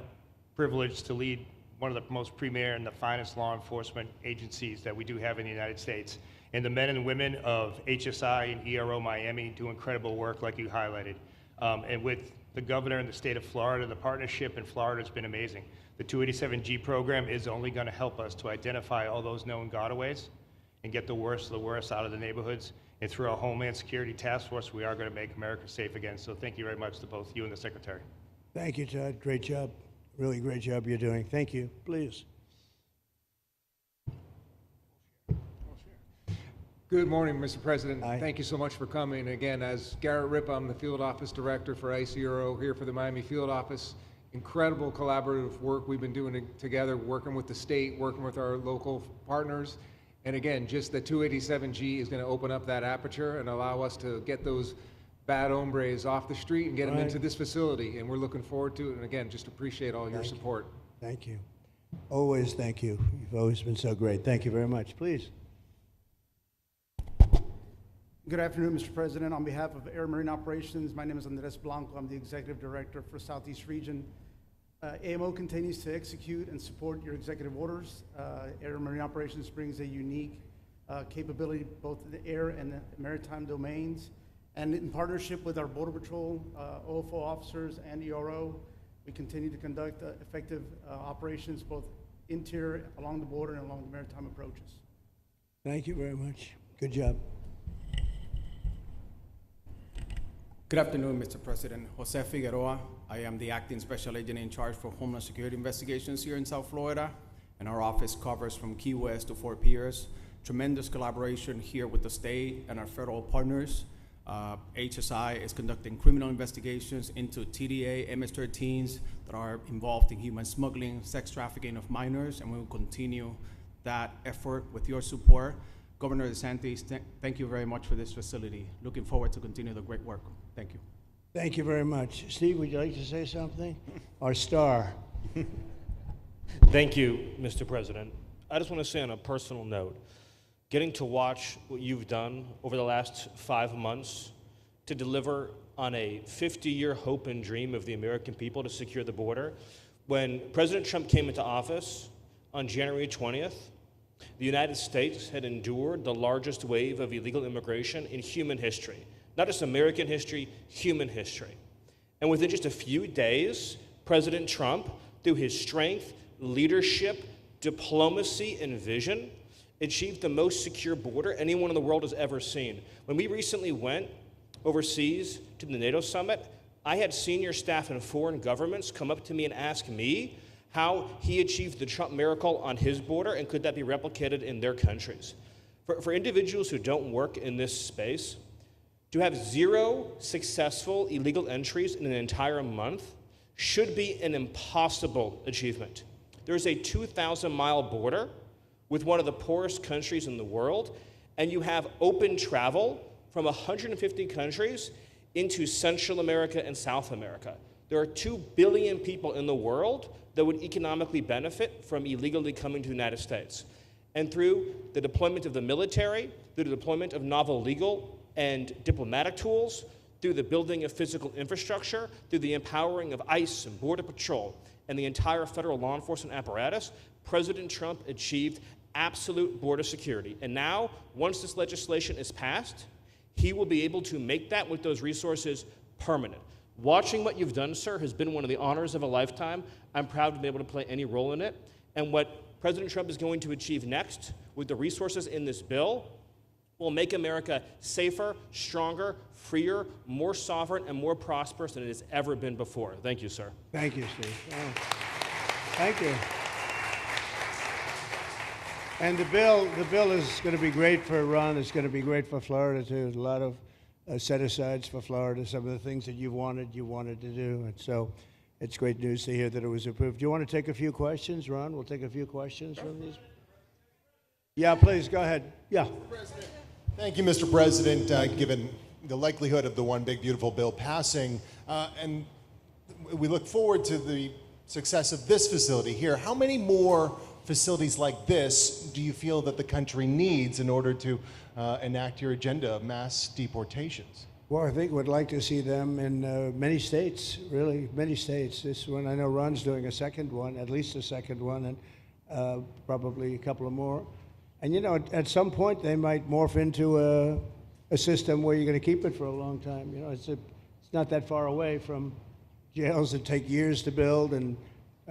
privilege to lead one of the most premier and the finest law enforcement agencies that we do have in the United States. And the men and women of HSI and ERO Miami do incredible work like you highlighted. And with the governor in the state of Florida, the partnership in Florida has been amazing. The 287G program is only going to help us to identify all those known gotaways and get the worst of the worst out of the neighborhoods. And through our Homeland Security Task Force, we are going to make America safe again. So thank you very much to both you and the Secretary. Thank you, Todd. Great job. Really great job you're doing. Thank you. Please. Good morning, Mr. President. Hi. Thank you so much for coming. Again, as Garrett Ripp, I'm the Field Office Director for ICRO here for the Miami Field Office. Incredible collaborative work we've been doing together, working with the state, working with our local partners. And again, just the 287G is going to open up that aperture and allow us to get those bad hombres off the street and get them into this facility. And we're looking forward to it. And again, just appreciate all your support. Thank you. Always thank you. You've always been so great. Thank you very much. Please. Good afternoon, Mr. President. On behalf of Air Marine Operations, my name is Andres Blanco. I'm the Executive Director for Southeast Region. AMO continues to execute and support your executive orders. Air Marine Operations brings a unique capability both in the air and the maritime domains. And in partnership with our Border Patrol, OFO officers, and ERO, we continue to conduct effective operations both interior, along the border, and along the maritime approaches. Thank you very much. Good job. Good afternoon, Mr. President. Jose Figueroa. I am the Acting Special Agent in charge for Homeland Security Investigations here in South Florida, and our office covers from Key West to Fort Pierce. Tremendous collaboration here with the state and our federal partners. HSI is conducting criminal investigations into TDA, MS-13s that are involved in human smuggling, sex trafficking of minors, and we will continue that effort with your support. Governor DeSantis, thank you very much for this facility. Looking forward to continue the great work. Thank you. Thank you very much. Steve, would you like to say something? Our star. Thank you, Mr. President. I just want to say on a personal note, getting to watch what you've done over the last 5 months to deliver on a 50-year hope and dream of the American people to secure the border. When President Trump came into office on January 20th, the United States had endured the largest wave of illegal immigration in human history. Not just American history, human history. And within just a few days, President Trump, through his strength, leadership, diplomacy, and vision, achieved the most secure border anyone in the world has ever seen. When we recently went overseas to the NATO summit, I had senior staff in foreign governments come up to me and ask me how he achieved the Trump miracle on his border and could that be replicated in their countries. For individuals who don't work in this space, to have 0 successful illegal entries in an entire month should be an impossible achievement. There's a 2,000-mile border with one of the poorest countries in the world, and you have open travel from 150 countries into Central America and South America. There are 2 billion people in the world that would economically benefit from illegally coming to the United States. And through the deployment of the military, through the deployment of novel legal and diplomatic tools, through the building of physical infrastructure, through the empowering of ICE and Border Patrol, and the entire federal law enforcement apparatus, President Trump achieved absolute border security. And now, once this legislation is passed, he will be able to make that with those resources permanent. Watching what you've done, sir, has been one of the honors of a lifetime. I'm proud to be able to play any role in it. And what President Trump is going to achieve next with the resources in this bill will make America safer, stronger, freer, more sovereign, and more prosperous than it has ever been before. Thank you, sir. Thank you, Steve. Oh. Thank you. And the bill is going to be great for Ron. It's going to be great for Florida, too. A lot of set-asides for Florida, some of the things that you wanted to do. And so it's great news to hear that it was approved. Do you want to take a few questions, Ron? We'll take a few questions from these. Yeah, please, go ahead. Yeah. Thank you, Mr. President. Given the likelihood of the One Big Beautiful Bill passing, and we look forward to the success of this facility here, how many more facilities like this do you feel that the country needs in order to enact your agenda of mass deportations? Well, I think we'd like to see them in many states, really, many states. This one, I know Ron's doing a second one, at least a second one, and probably a couple of more. And, you know, at some point, they might morph into a system where you're going to keep it for a long time. You know, it's not that far away from jails that take years to build and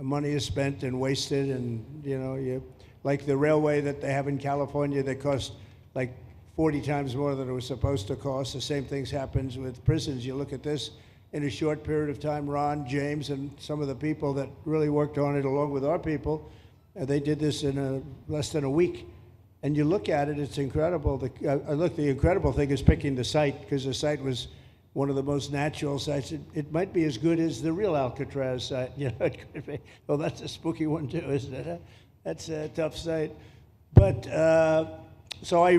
money is spent and wasted. And, you know, like the railway that they have in California that costs like 40 times more than it was supposed to cost. The same things happens with prisons. You look at this in a short period of time, Ron, James, and some of the people that really worked on it along with our people, they did this in less than a week. And you look at it, it's incredible. The incredible thing is picking the site, because the site was one of the most natural sites. It might be as good as the real Alcatraz site. You know, it could be. Well, that's a spooky one too, isn't it? That's a tough site. But so I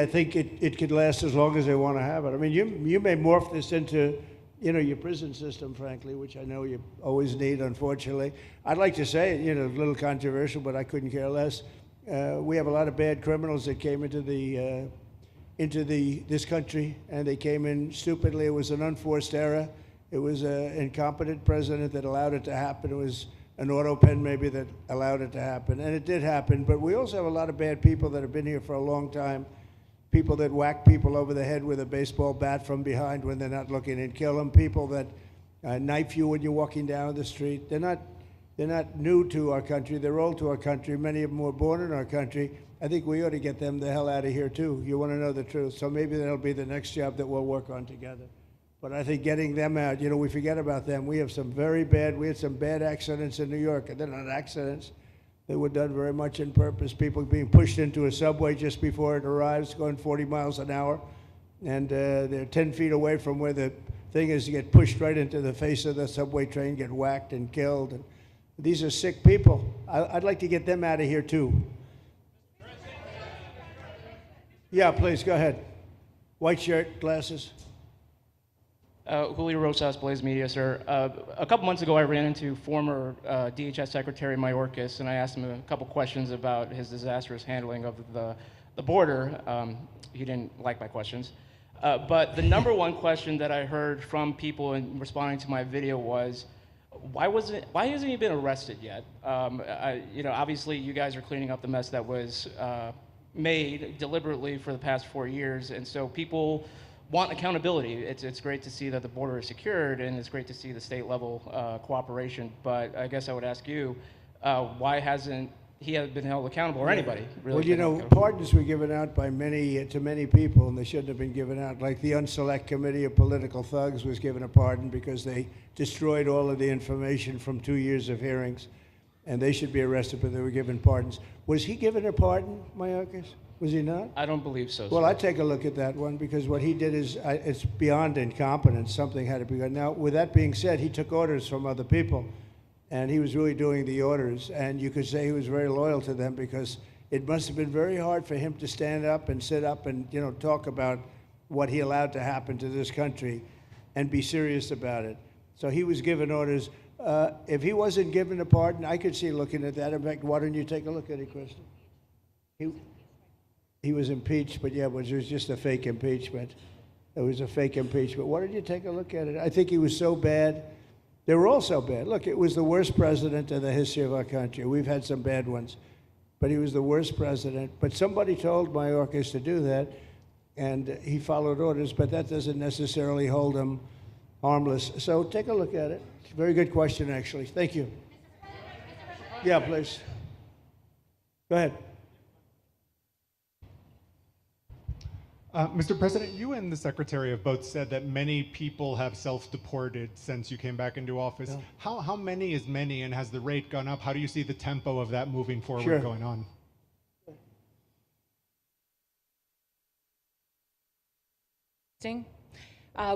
think it could last as long as they want to have it. I mean, you may morph this into, you know, your prison system, frankly, which I know you always need, unfortunately. I'd like to say, you know, a little controversial, but I couldn't care less. We have a lot of bad criminals that came into this country, and they came in stupidly. It was an unforced error. It was an incompetent president that allowed it to happen. It was an auto pen maybe that allowed it to happen, and it did happen. But we also have a lot of bad people that have been here for a long time, people that whack people over the head with a baseball bat from behind when they're not looking and kill them, people that knife you when you're walking down the street. They're not new to our country. They're old to our country. Many of them were born in our country. I think we ought to get them the hell out of here, too. You want to know the truth. So maybe that'll be the next job that we'll work on together. But I think getting them out, you know, we forget about them. We had some bad accidents in New York. And they're not accidents. They were done very much on purpose. People being pushed into a subway just before it arrives, going 40 miles an hour. and they're 10 feet away from where the thing is. You get pushed right into the face of the subway train, get whacked and killed. And these are sick people. I'd like to get them out of here too. Yeah, please, go ahead. White shirt, glasses. Julio Rosas, Blaze Media, sir. A couple months ago, I ran into former DHS Secretary Mayorkas, and I asked him a couple questions about his disastrous handling of the border. He didn't like my questions. But the number one question that I heard from people in responding to my video was, why hasn't he been arrested yet? Obviously, you guys are cleaning up the mess that was made deliberately for the past 4 years, and so people want accountability. It's great to see that the border is secured, and it's great to see the state level cooperation. But I guess I would ask you, why hasn't he been held accountable, or anybody really? Well, pardons were given out by to many people, and they shouldn't have been given out. Like the Unselect Committee of Political Thugs was given a pardon because they destroyed all of the information from 2 years of hearings, and they should be arrested, but they were given pardons. Was he given a pardon, Mayorkas? Was he not? I don't believe so, Well, sir. I'd take a look at that one, because what he did is, it's beyond incompetence. Something had to be done. Now, with that being said, he took orders from other people, and he was really doing the orders, and you could say he was very loyal to them, because it must have been very hard for him to stand up and sit up and talk about what he allowed to happen to this country and be serious about it. So he was given orders. If he wasn't given a pardon, I could see looking at that. In fact, why don't you take a look at it, Kristen? He was impeached, but yeah, it was just a fake impeachment. It was a fake impeachment. Why don't you take a look at it? I think he was so bad. They were all so bad. Look, it was the worst president in the history of our country. We've had some bad ones, but he was the worst president. But somebody told Mayorkas to do that, and he followed orders, but that doesn't necessarily hold him harmless. So take a look at it. Very good question, actually. Thank you. Yeah, please. Go ahead. Mr. President, you and the Secretary have both said that many people have self-deported since you came back into office. Yeah. How many is many, and has the rate gone up? How do you see the tempo of that moving forward going on?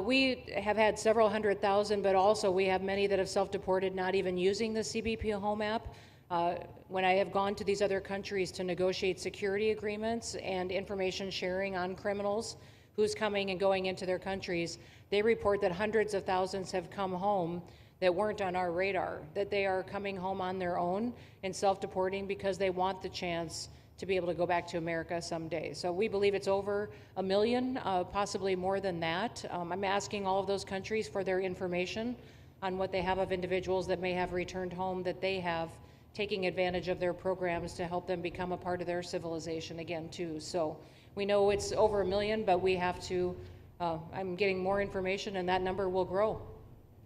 We have had several 100,000, but also we have many that have self-deported, not even using the CBP Home app. When I have gone to these other countries to negotiate security agreements and information sharing on criminals, who's coming and going into their countries, they report that hundreds of thousands have come home that weren't on our radar, that they are coming home on their own and self-deporting because they want the chance to be able to go back to America someday. So we believe it's over 1 million, possibly more than that. I'm asking all of those countries for their information on what they have of individuals that may have returned home, that they have taking advantage of their programs to help them become a part of their civilization again too. So we know it's over 1 million, but we have to, I'm getting more information and that number will grow.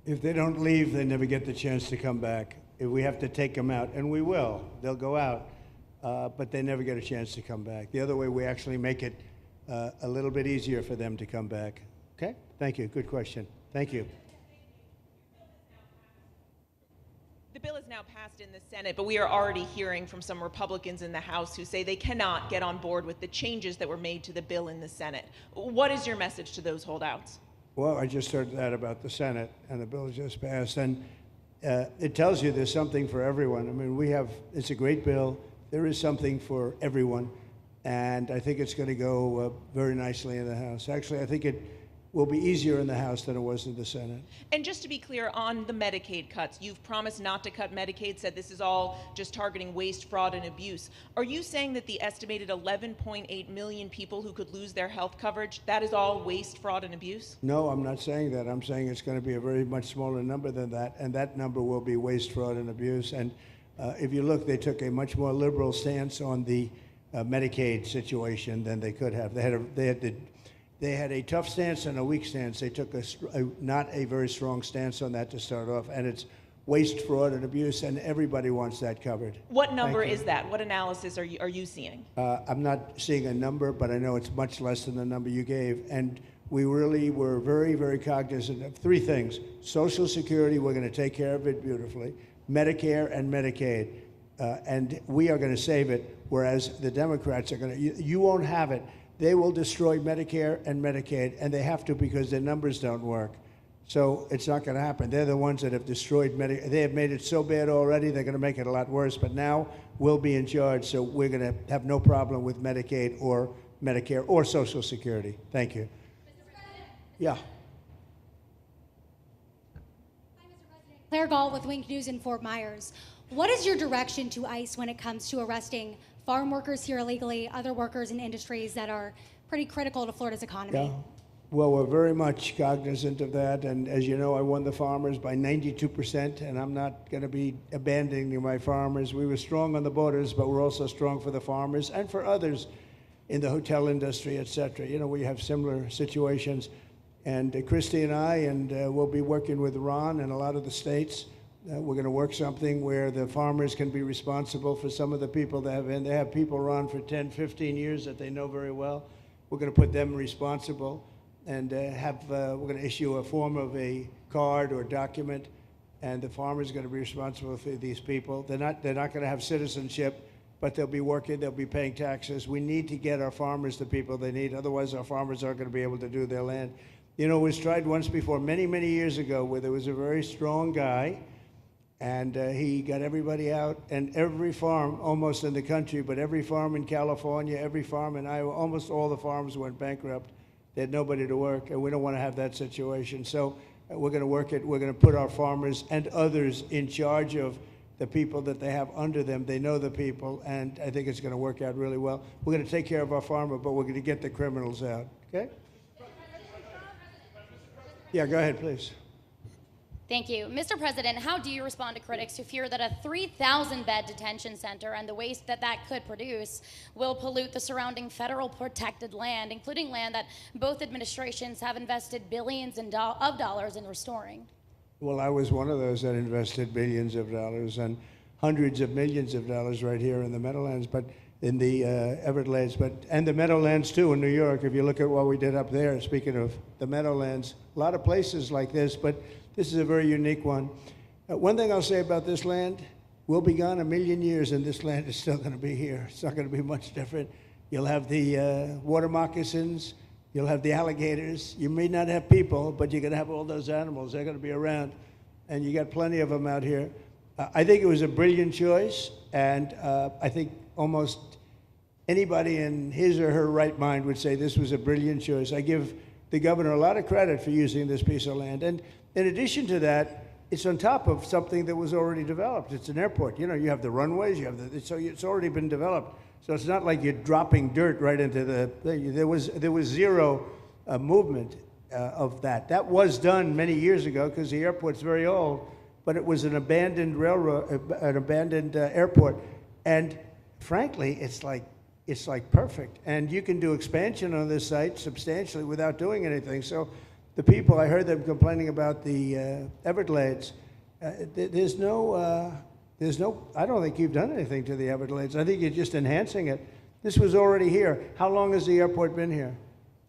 If they don't leave, they never get the chance to come back. If we have to take them out, and we will, they'll go out, but they never get a chance to come back. The other way, we actually make it a little bit easier for them to come back. Okay, thank you, good question. Thank you. The bill is now passed in the Senate, but we are already hearing from some Republicans in the House who say they cannot get on board with the changes that were made to the bill in the Senate. What is your message to those holdouts? Well, I just heard that about the Senate, and the bill just passed, and it tells you there's something for everyone. I mean, it's a great bill. There is something for everyone, and I think it's going to go very nicely in the House. Actually, I think it will be easier in the House than it was in the Senate. And just to be clear, on the Medicaid cuts, you've promised not to cut Medicaid, said this is all just targeting waste, fraud, and abuse. Are you saying that the estimated 11.8 million people who could lose their health coverage, that is all waste, fraud, and abuse? No, I'm not saying that. I'm saying it's going to be a very much smaller number than that, and that number will be waste, fraud, and abuse. And if you look, they took a much more liberal stance on the Medicaid situation than they could have. They had a tough stance and a weak stance. They took not a very strong stance on that to start off, and it's waste, fraud, and abuse, and everybody wants that covered. What number is that? What analysis are you seeing? I'm not seeing a number, but I know it's much less than the number you gave, and we really were very, very cognizant of three things. Social Security, we're going to take care of it beautifully. Medicare and Medicaid, and we are going to save it, whereas the Democrats are going to, you won't have it. they will destroy Medicare and Medicaid, and they have to because their numbers don't work. So it's not going to happen. They're the ones that have destroyed Medicare. They have made it so bad already, they're going to make it a lot worse. But now we'll be in charge, so we're going to have no problem with Medicaid or Medicare or Social Security. Thank you. Yeah. Claire Gall with Wink News in Fort Myers. What is your direction to ICE when it comes to arresting farm workers here illegally, other workers in industries that are pretty critical to Florida's economy? Yeah. Well, we're very much cognizant of that, and as you know, I won the farmers by 92%, and I'm not going to be abandoning my farmers. We were strong on the borders, but we're also strong for the farmers and for others in the hotel industry, et cetera. You know, we have similar situations. And Christy and I, and we'll be working with Ron and a lot of the states. We're going to work something where the farmers can be responsible for some of the people that have, and they have people run for 10, 15 years that they know very well. We're going to put them responsible and we're going to issue a form of a card or document, and the farmer's going to be responsible for these people. They're not going to have citizenship, but they'll be working, they'll be paying taxes. We need to get our farmers the people they need, otherwise our farmers aren't going to be able to do their land. You know, it was tried once before, many, many years ago, where there was a very strong guy, and he got everybody out, and every farm, almost in the country, but every farm in California, every farm in Iowa, almost all the farms went bankrupt. They had nobody to work, and we don't want to have that situation. So we're going to work it. We're going to put our farmers and others in charge of the people that they have under them. They know the people, and I think it's going to work out really well. We're going to take care of our farmer, but we're going to get the criminals out, okay? Yeah, go ahead, please. Thank you. Mr. President, how do you respond to critics who fear that a 3,000-bed detention center and the waste that that could produce will pollute the surrounding federal protected land, including land that both administrations have invested billions of dollars in restoring? Well, I was one of those that invested billions of dollars and hundreds of millions of dollars right here in the Meadowlands, but in the Everglades, and the Meadowlands too in New York. If you look at what we did up there, speaking of the Meadowlands, a lot of places like this, but this is a very unique one. One thing I'll say about this land, we'll be gone 1,000,000 years and this land is still going to be here. It's not going to be much different. You'll have the water moccasins, you'll have the alligators. You may not have people, but you're going to have all those animals. They're going to be around, and you got plenty of them out here. I think it was a brilliant choice, and I think almost anybody in his or her right mind would say this was a brilliant choice. I give the governor a lot of credit for using this piece of land. And in addition to that, it's on top of something that was already developed. It's an airport. You know, you have the runways, you have the, so it's already been developed. So it's not like you're dropping dirt right into the thing. There was zero movement of that. That was done many years ago because the airport's very old, but it was an abandoned railroad, an abandoned airport. And frankly, it's like perfect. And you can do expansion on this site substantially without doing anything. So the people, I heard them complaining about the Everglades. There's no, I don't think you've done anything to the Everglades. I think you're just enhancing it. This was already here. How long has the airport been here?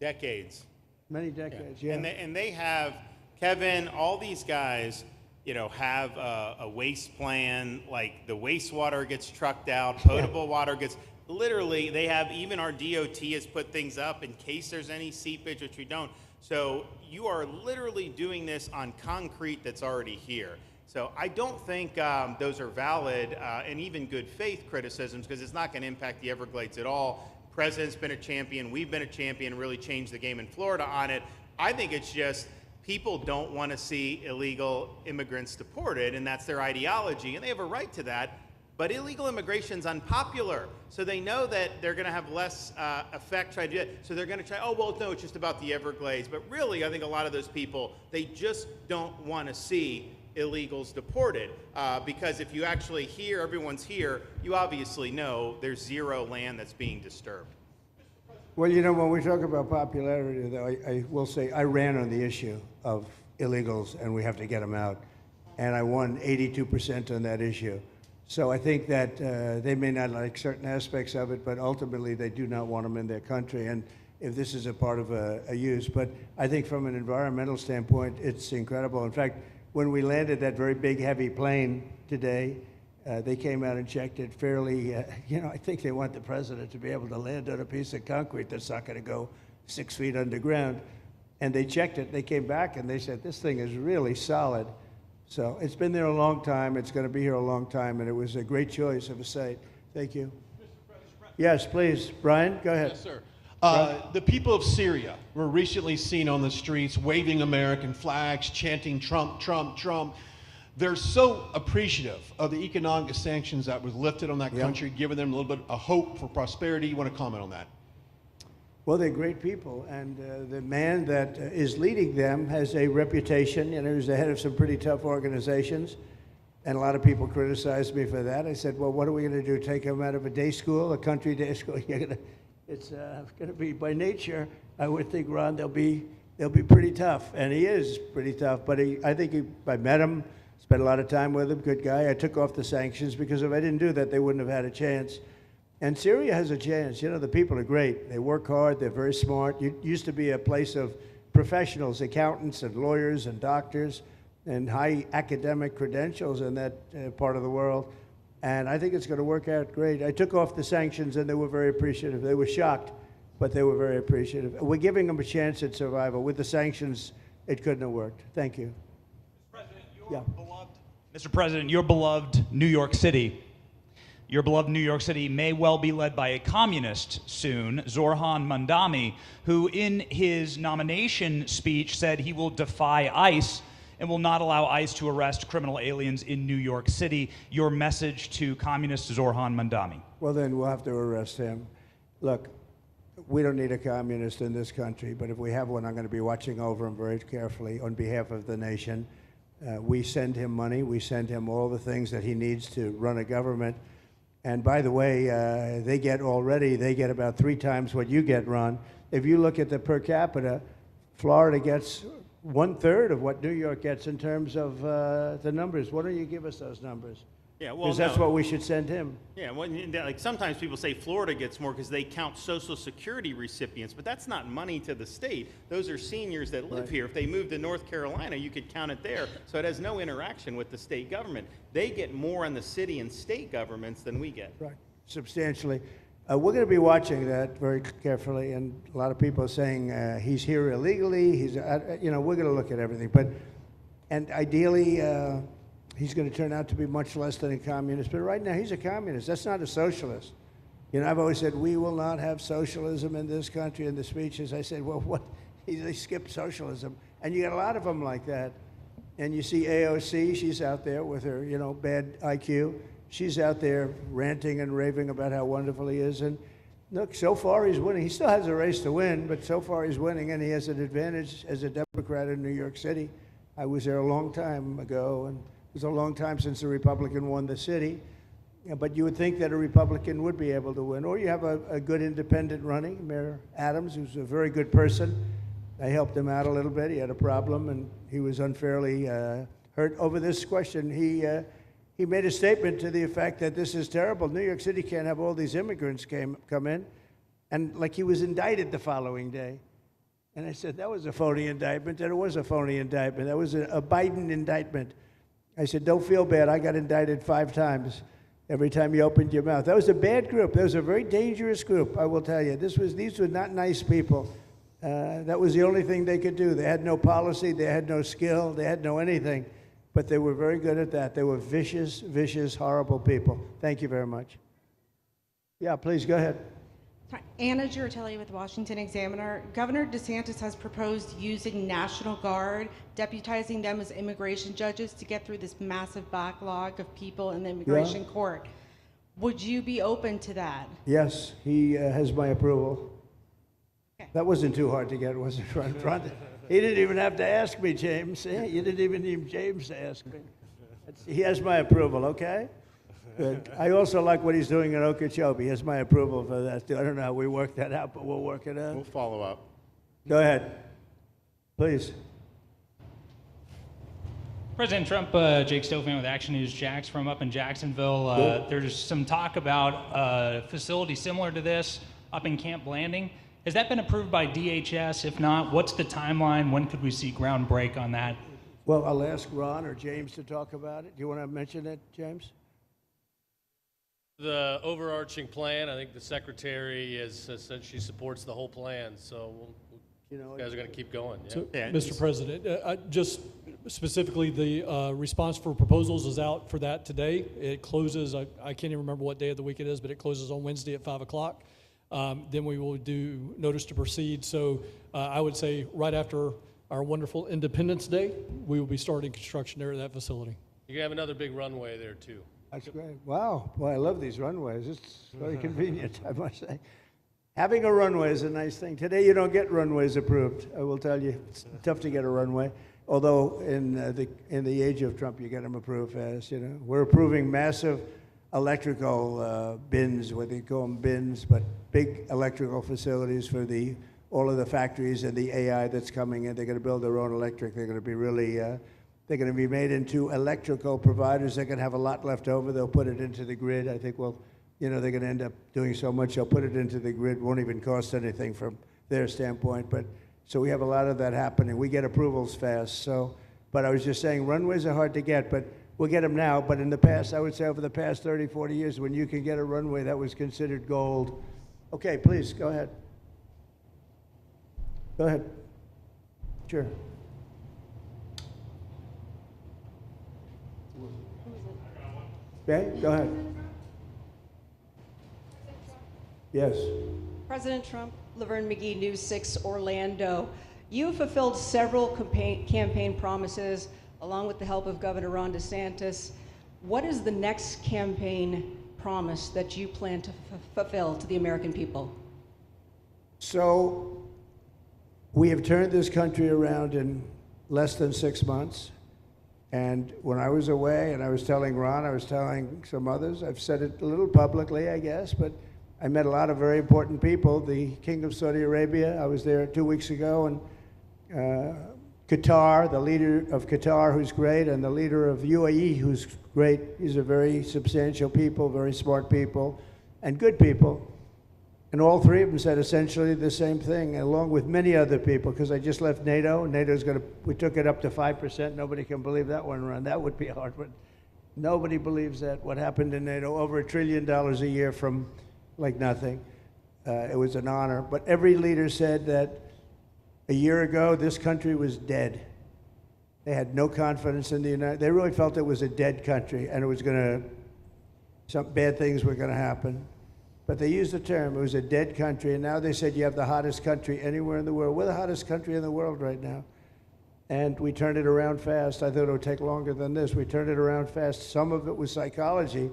Decades. Many decades, yeah. And they have, Kevin, all these guys, you know, have a waste plan, like the wastewater gets trucked out, potable water gets, literally, they have, even our DOT has put things up in case there's any seepage, which we don't. So you are literally doing this on concrete that's already here. So I don't think those are valid and even good faith criticisms, because it's not going to impact the Everglades at all. President's been a champion, we've been a champion, really changed the game in Florida on it. I think it's just people don't want to see illegal immigrants deported, and that's their ideology, and they have a right to that. But illegal immigration's unpopular, so they know that they're going to have less effect trying to do it. So they're going to try, oh, well, no, it's just about the Everglades. But really, I think a lot of those people, they just don't want to see illegals deported. Because if you actually hear, everyone's here, you obviously know there's zero land that's being disturbed. Well, you know, when we talk about popularity, though, I will say I ran on the issue of illegals, and we have to get them out. And I won 82% on that issue. So I think that they may not like certain aspects of it, but ultimately they do not want them in their country. And if this is a part of a use, but I think from an environmental standpoint, it's incredible. In fact, when we landed that very big, heavy plane today, They came out and checked it fairly. I think they want the president to be able to land on a piece of concrete that's not going to go 6 feet underground. And they checked it. They came back and they said, this thing is really solid. So it's been there a long time. It's going to be here a long time. And it was a great choice of a site. Thank you. Yes, please. Brian, go ahead. Yes, sir. The people of Syria were recently seen on the streets waving American flags, chanting Trump, Trump, Trump. They're so appreciative of the economic sanctions that was lifted on that country, giving them a little bit of hope for prosperity. You want to comment on that? Well, they're great people, and the man that is leading them has a reputation. He was the head of some pretty tough organizations, and a lot of people criticized me for that. I said, well, what are we going to do, take him out of a day school, a country day school? It's going to be, by nature, I would think, Ron, they'll be pretty tough, and he is pretty tough, but I met him, spent a lot of time with him, good guy. I took off the sanctions because if I didn't do that, they wouldn't have had a chance. And Syria has a chance. The people are great. They work hard. They're very smart. It used to be a place of professionals, accountants and lawyers and doctors and high academic credentials in that part of the world. And I think it's going to work out great. I took off the sanctions and they were very appreciative. They were shocked, but they were very appreciative. We're giving them a chance at survival. With the sanctions, it couldn't have worked. Thank you. Mr. President, your beloved New York City. Your beloved New York City may well be led by a communist soon, Zorhan Mandami, who in his nomination speech said he will defy ICE and will not allow ICE to arrest criminal aliens in New York City. Your message to communist Zorhan Mandami. Well, then we'll have to arrest him. Look, we don't need a communist in this country, but if we have one, I'm going to be watching over him very carefully on behalf of the nation. We send him money. We send him all the things that he needs to run a government. And by the way, they get about 3 times what you get, Ron. If you look at the per capita, Florida gets 1/3 of what New York gets in terms of the numbers. Why don't you give us those numbers? Yeah, well, because that's what we should send him. Yeah, well, like sometimes people say Florida gets more because they count Social Security recipients, but that's not money to the state. Those are seniors that live here. If they moved to North Carolina, you could count it there. So it has no interaction with the state government. They get more on the city and state governments than we get. Right, substantially. We're going to be watching that very carefully, and a lot of people are saying he's here illegally. We're going to look at everything, and ideally. He's going to turn out to be much less than a communist. But right now, he's a communist. That's not a socialist. I've always said, we will not have socialism in this country. In the speeches, I said, well, what? They skipped socialism. And you got a lot of them like that. And you see AOC, she's out there with her, bad IQ. She's out there ranting and raving about how wonderful he is. And look, so far he's winning. He still has a race to win, but so far he's winning, and he has an advantage as a Democrat in New York City. I was there a long time ago, and it was a long time since a Republican won the city, but you would think that a Republican would be able to win. Or you have a good independent running, Mayor Adams, who's a very good person. I helped him out a little bit. He had a problem, and he was unfairly hurt over this question. He made a statement to the effect that this is terrible. New York City can't have all these immigrants come in, and like he was indicted the following day. And I said, that was a phony indictment, and it was a phony indictment. That was a Biden indictment. I said, don't feel bad. I got indicted 5 times every time you opened your mouth. That was a bad group. That was a very dangerous group, I will tell you. These were not nice people. That was the only thing they could do. They had no policy. They had no skill. They had no anything. But they were very good at that. They were vicious, vicious, horrible people. Thank you very much. Yeah, please go ahead. Anna Giratelli with Washington Examiner. Governor DeSantis has proposed using National Guard, deputizing them as immigration judges to get through this massive backlog of people in the immigration court. Would you be open to that? Yes, he has my approval. Okay. That wasn't too hard to get, was it, Ron? He didn't even have to ask me, James. You didn't even need James to ask me. He has my approval, okay? Good. I also like what he's doing in Okeechobee. He has my approval for that. I don't know how we work that out, but we'll work it out. We'll follow up. Go ahead. Please. President Trump, Jake Stofan with Action News Jax from up in Jacksonville. There's some talk about a facility similar to this up in Camp Blanding. Has that been approved by DHS? If not, what's the timeline? When could we see ground break on that? Well, I'll ask Ron or James to talk about it. Do you want to mention it, James? The overarching plan, I think the secretary has said she supports the whole plan, so you guys are going to keep going. Yeah? So, Mr. President, just specifically, the response for proposals is out for that today. It closes, I can't even remember what day of the week it is, but it closes on Wednesday at 5 o'clock. Then we will do notice to proceed. So I would say right after our wonderful Independence Day, we will be starting construction there at that facility. You're going to have another big runway there, too. That's great. Wow. Boy, I love these runways. It's very convenient, I must say. Having a runway is a nice thing. Today, you don't get runways approved. I will tell you, it's tough to get a runway. Although in the age of Trump, you get them approved fast. You know, we're approving massive electrical bins, what they call them bins, but big electrical facilities for all of the factories and the AI that's coming in. They're going to build their own electric. They're going to be really. They're going to be made into electrical providers. They're going to have a lot left over. They'll put it into the grid. I think, well, they're going to end up doing so much. They'll put it into the grid. Won't even cost anything from their standpoint. But so we have a lot of that happening. We get approvals fast. So, but I was just saying, runways are hard to get, but we'll get them now. But in the past, I would say over the past 30, 40 years, when you can get a runway, that was considered gold. Okay, please, go ahead. Go ahead. Sure. Okay, go ahead. Yes. President Trump, Laverne McGee, News 6 Orlando. You have fulfilled several campaign promises along with the help of Governor Ron DeSantis. What is the next campaign promise that you plan to fulfill to the American people? So we have turned this country around in less than 6 months. And when I was away, and I was telling Ron, I was telling some others, I've said it a little publicly, I guess, but I met a lot of very important people. The King of Saudi Arabia, I was there 2 weeks ago, and Qatar, the leader of Qatar, who's great, and the leader of UAE, who's great. These are very substantial people, very smart people, and good people. And all three of them said essentially the same thing, along with many other people, because I just left NATO. NATO's we took it up to 5%. Nobody can believe that one run. That would be hard, but nobody believes that. What happened in NATO, over $1 trillion a year from like nothing. It was an honor. But every leader said that a year ago, this country was dead. They had no confidence in the United States. They really felt it was a dead country, and it was some bad things were going to happen. But they used the term, it was a dead country, and now they said you have the hottest country anywhere in the world. We're the hottest country in the world right now. And we turned it around fast. I thought it would take longer than this. We turned it around fast. Some of it was psychology,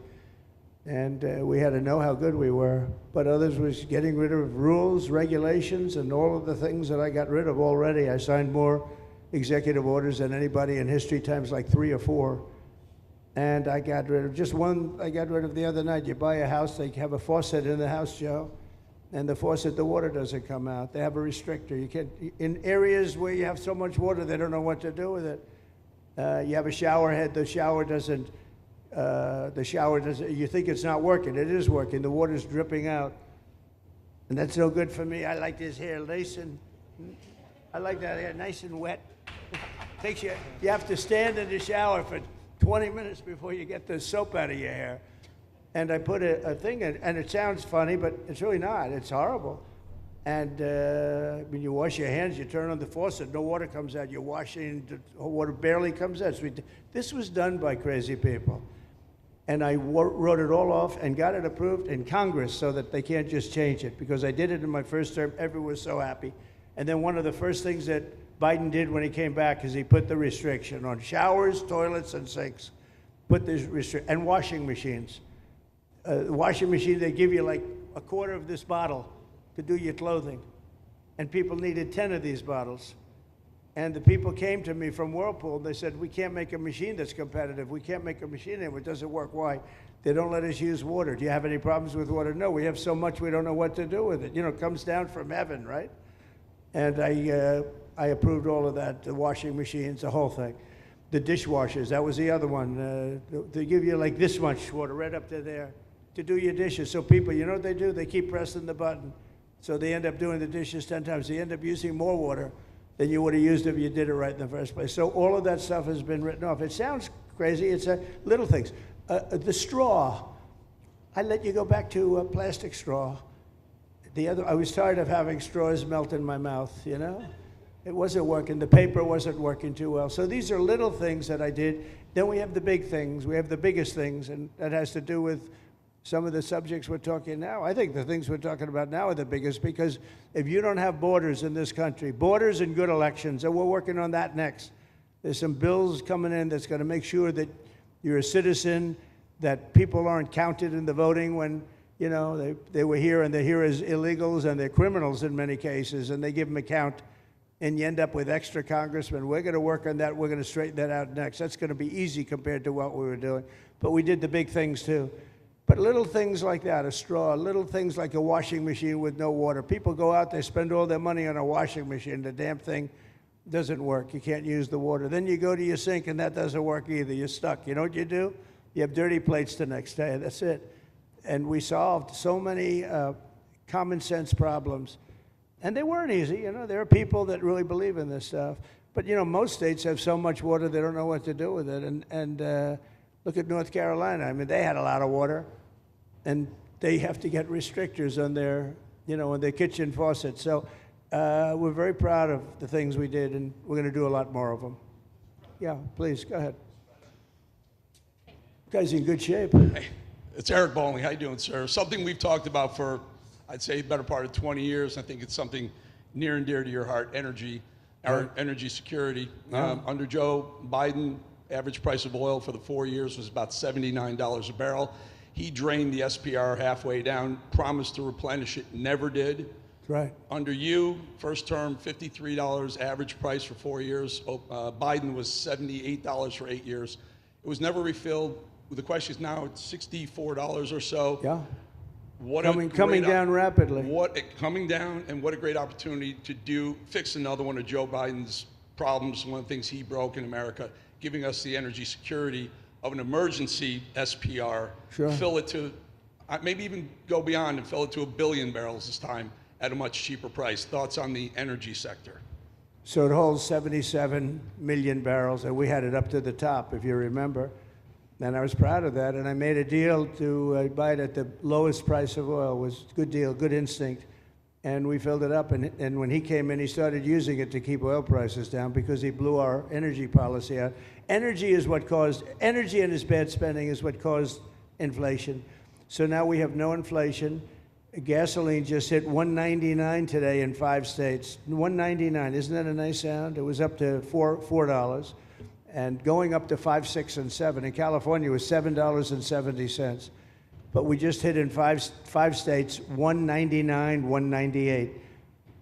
and we had to know how good we were. But others was getting rid of rules, regulations, and all of the things that I got rid of already. I signed more executive orders than anybody in history, times like 3 or 4. And I got rid of just one. I got rid of the other night. You buy a house, they have a faucet in the house, Joe, and the faucet, the water doesn't come out. They have a restrictor. You can't, in areas where you have so much water, they don't know what to do with it. You have a shower head, the shower doesn't, you think it's not working. It is working. The water's dripping out. And that's no good for me. I like this hair nice and, I like that hair nice and wet. Takes you have to stand in the shower for 20 minutes before you get the soap out of your hair. And I put a thing in, and it sounds funny, but it's really not. It's horrible. And when you wash your hands, you turn on the faucet, no water comes out. You're washing, the water barely comes out. So this was done by crazy people. And I wrote it all off and got it approved in Congress so that they can't just change it, because I did it in my first term. Everyone was so happy. And then one of the first things that Biden did when he came back is he put the restriction on showers, toilets, and sinks. Put this restriction, and washing machines. The washing machine, they give you like a quarter of this bottle to do your clothing. And people needed 10 of these bottles. And the people came to me from Whirlpool, and they said, we can't make a machine that's competitive. We can't make a machine anymore. It doesn't work. Why? They don't let us use water. Do you have any problems with water? No, we have so much we don't know what to do with it. You know, it comes down from heaven, right? And I approved all of that, the washing machines, the whole thing. The dishwashers, that was the other one. They give you like this much water right up to there to do your dishes. So people, you know what they do? They keep pressing the button. So they end up doing the dishes 10 times. They end up using more water than you would have used if you did it right in the first place. So all of that stuff has been written off. It sounds crazy. It's little things. The straw. I let you go back to a plastic straw. I was tired of having straws melt in my mouth, you know? It wasn't working. The paper wasn't working too well. So these are little things that I did. Then we have the big things. We have the biggest things, and that has to do with some of the subjects we're talking now. I think the things we're talking about now are the biggest, because if you don't have borders in this country, borders and good elections, and we're working on that next. There's some bills coming in that's going to make sure that you're a citizen, that people aren't counted in the voting when, you know, they were here and they're here as illegals and they're criminals in many cases, and they give them a count, and you end up with extra congressmen. We're going to work on that. We're going to straighten that out next. That's going to be easy compared to what we were doing. But we did the big things too. But little things like that, a straw, little things like a washing machine with no water. People go out, they spend all their money on a washing machine. The damn thing doesn't work. You can't use the water. Then you go to your sink and that doesn't work either. You're stuck. You know what you do? You have dirty plates the next day. That's it. And we solved so many common sense problems. And they weren't easy. You know, there are people that really believe in this stuff. But, you know, most states have so much water they don't know what to do with it. And look at North Carolina. I mean, they had a lot of water. And they have to get restrictors on their, you know, on their kitchen faucet. So we're very proud of the things we did, and we're going to do a lot more of them. Yeah, please, go ahead. You guys in good shape. Hey, it's Eric Bowling. How you doing, sir? Something we've talked about for, I'd say, the better part of 20 years. I think it's something near and dear to your heart, energy, our energy security. Yeah. Under Joe Biden, average price of oil for the 4 years was about $79 a barrel. He drained the SPR halfway down, promised to replenish it, never did. Right. Under you, first term, $53 average price for 4 years. Biden was $78 for 8 years. It was never refilled. The question is now it's $64 or so. Yeah. What coming down rapidly. Coming down, and what a great opportunity to fix another one of Joe Biden's problems, one of the things he broke in America, giving us the energy security of an emergency SPR, Sure. fill it to, maybe even go beyond and fill it to 1 billion barrels this time at a much cheaper price. Thoughts on the energy sector? So it holds 77 million barrels, and we had it up to the top, if you remember. And I was proud of that, and I made a deal to buy it at the lowest price of oil. It was a good deal, good instinct. And we filled it up, and when he came in, he started using it to keep oil prices down because he blew our energy policy out. Energy and his bad spending is what caused inflation. So now we have no inflation. Gasoline just hit $1.99 today in 5 states. $1.99, isn't that a nice sound? It was up to $4, and going up to $5, $6, and $7. In California, it was $7.70. But we just hit in five states, $1.99, $1.98.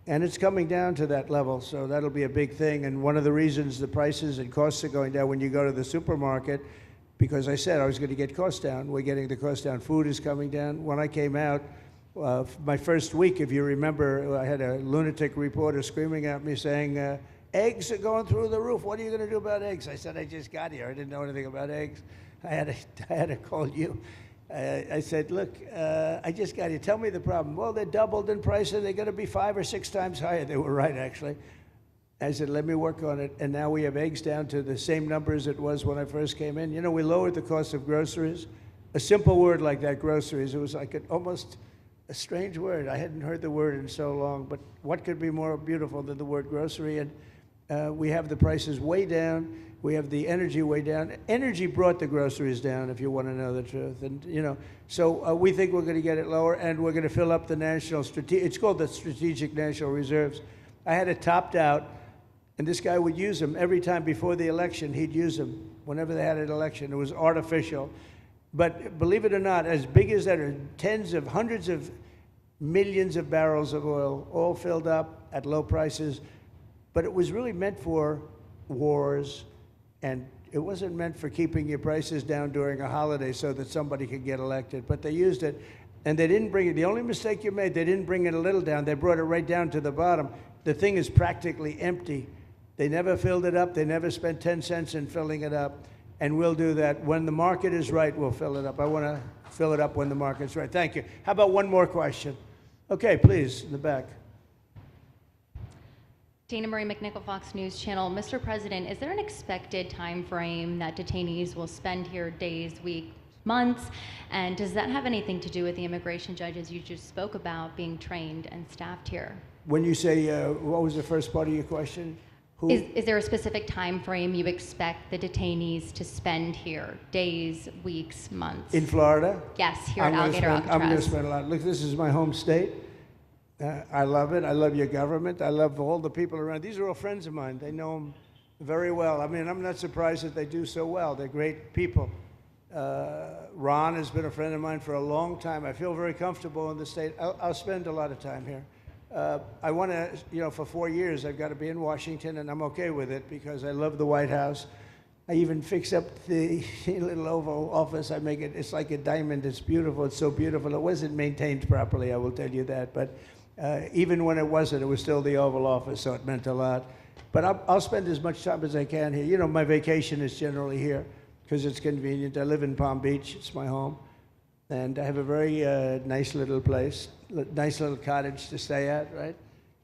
And it's coming down to that level, so that'll be a big thing. And one of the reasons the prices and costs are going down when you go to the supermarket, because I said I was going to get costs down. We're getting the cost down. Food is coming down. When I came out, my first week, if you remember, I had a lunatic reporter screaming at me saying, eggs are going through the roof. What are you going to do about eggs? I said, I just got here. I didn't know anything about eggs. I had to call you. I said, look, I just got here. Tell me the problem. Well, they're doubled in price, and they're going to be 5 or 6 times higher. They were right, actually. I said, let me work on it. And now we have eggs down to the same numbers it was when I first came in. You know, we lowered the cost of groceries. A simple word like that, groceries, it was like almost a strange word. I hadn't heard the word in so long. But what could be more beautiful than the word grocery? And we have the prices way down. We have the energy way down. Energy brought the groceries down, if you want to know the truth. And, you know, so we think we're going to get it lower, and we're going to fill up the it's called the Strategic National Reserves. I had it topped out, and this guy would use them every time before the election. He'd use them whenever they had an election. It was artificial. But believe it or not, as big as that are hundreds of millions of barrels of oil, all filled up at low prices. But it was really meant for wars, and it wasn't meant for keeping your prices down during a holiday so that somebody could get elected. But they used it, and they didn't bring it. The only mistake you made, they didn't bring it a little down. They brought it right down to the bottom. The thing is practically empty. They never filled it up. They never spent 10 cents in filling it up. And we'll do that. When the market is right, we'll fill it up. I want to fill it up when the market's right. Thank you. How about one more question? Okay, please, in the back. Dana Marie McNichol, Fox News Channel. Mr. President, is there an expected time frame that detainees will spend here, days, weeks, months? And does that have anything to do with the immigration judges you just spoke about being trained and staffed here? When you say, what was the first part of your question? Who? Is there a specific time frame you expect the detainees to spend here? Days, weeks, months? In Florida? Yes, here at Alligator Alcatraz. I'm going to spend a lot. Look, this is my home state. I love it. I love your government. I love all the people around. These are all friends of mine. They know them very well. I mean, I'm not surprised that they do so well. They're great people. Ron has been a friend of mine for a long time. I feel very comfortable in the state. I'll spend a lot of time here. I want to, for 4 years, I've got to be in Washington, and I'm okay with it because I love the White House. I even fix up the little Oval Office. I make it, it's like a diamond. It's beautiful. It's so beautiful. It wasn't maintained properly, I will tell you that. But even when it wasn't, it was still the Oval Office, so it meant a lot. But I'll spend as much time as I can here. You know, my vacation is generally here because it's convenient. I live in Palm Beach. It's my home. And I have a very nice little place, nice little cottage to stay at, right?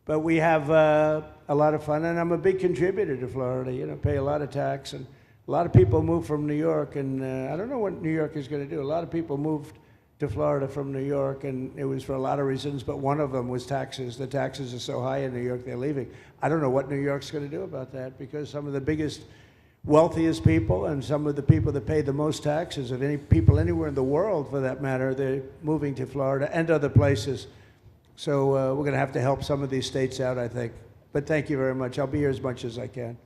But we have a lot of fun, and I'm a big contributor to Florida, pay a lot of tax. And a lot of people move from New York, and I don't know what New York is going to do. A lot of people moved to Florida from New York, and it was for a lot of reasons, but one of them was taxes. The taxes are so high in New York, they're leaving. I don't know what New York's going to do about that, because some of the biggest, wealthiest people and some of the people that pay the most taxes of any people anywhere in the world, for that matter, they're moving to Florida and other places. So we're going to have to help some of these states out, I think. But thank you very much. I'll be here as much as I can.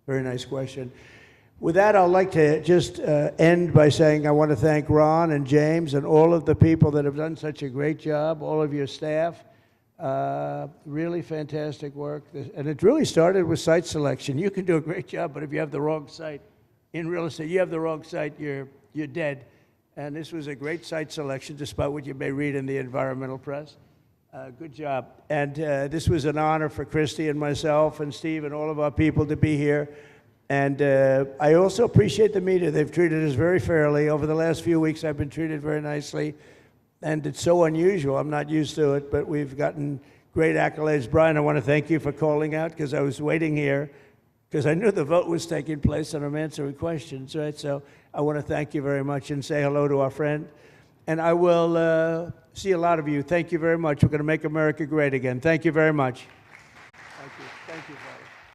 Very nice question. With that, I'd like to just end by saying I want to thank Ron and James and all of the people that have done such a great job, all of your staff. Really fantastic work. And it really started with site selection. You can do a great job, but if you have the wrong site in real estate, you have the wrong site, you're dead. And this was a great site selection, despite what you may read in the environmental press. Good job. And this was an honor for Christy and myself and Steve and all of our people to be here. And I also appreciate the media. They've treated us very fairly. Over the last few weeks, I've been treated very nicely. And it's so unusual. I'm not used to it, but we've gotten great accolades. Brian, I want to thank you for calling out, because I was waiting here, because I knew the vote was taking place and I'm answering questions, right? So I want to thank you very much and say hello to our friend. And I will see a lot of you. Thank you very much. We're going to make America great again. Thank you very much. Thank you. Thank you, Father.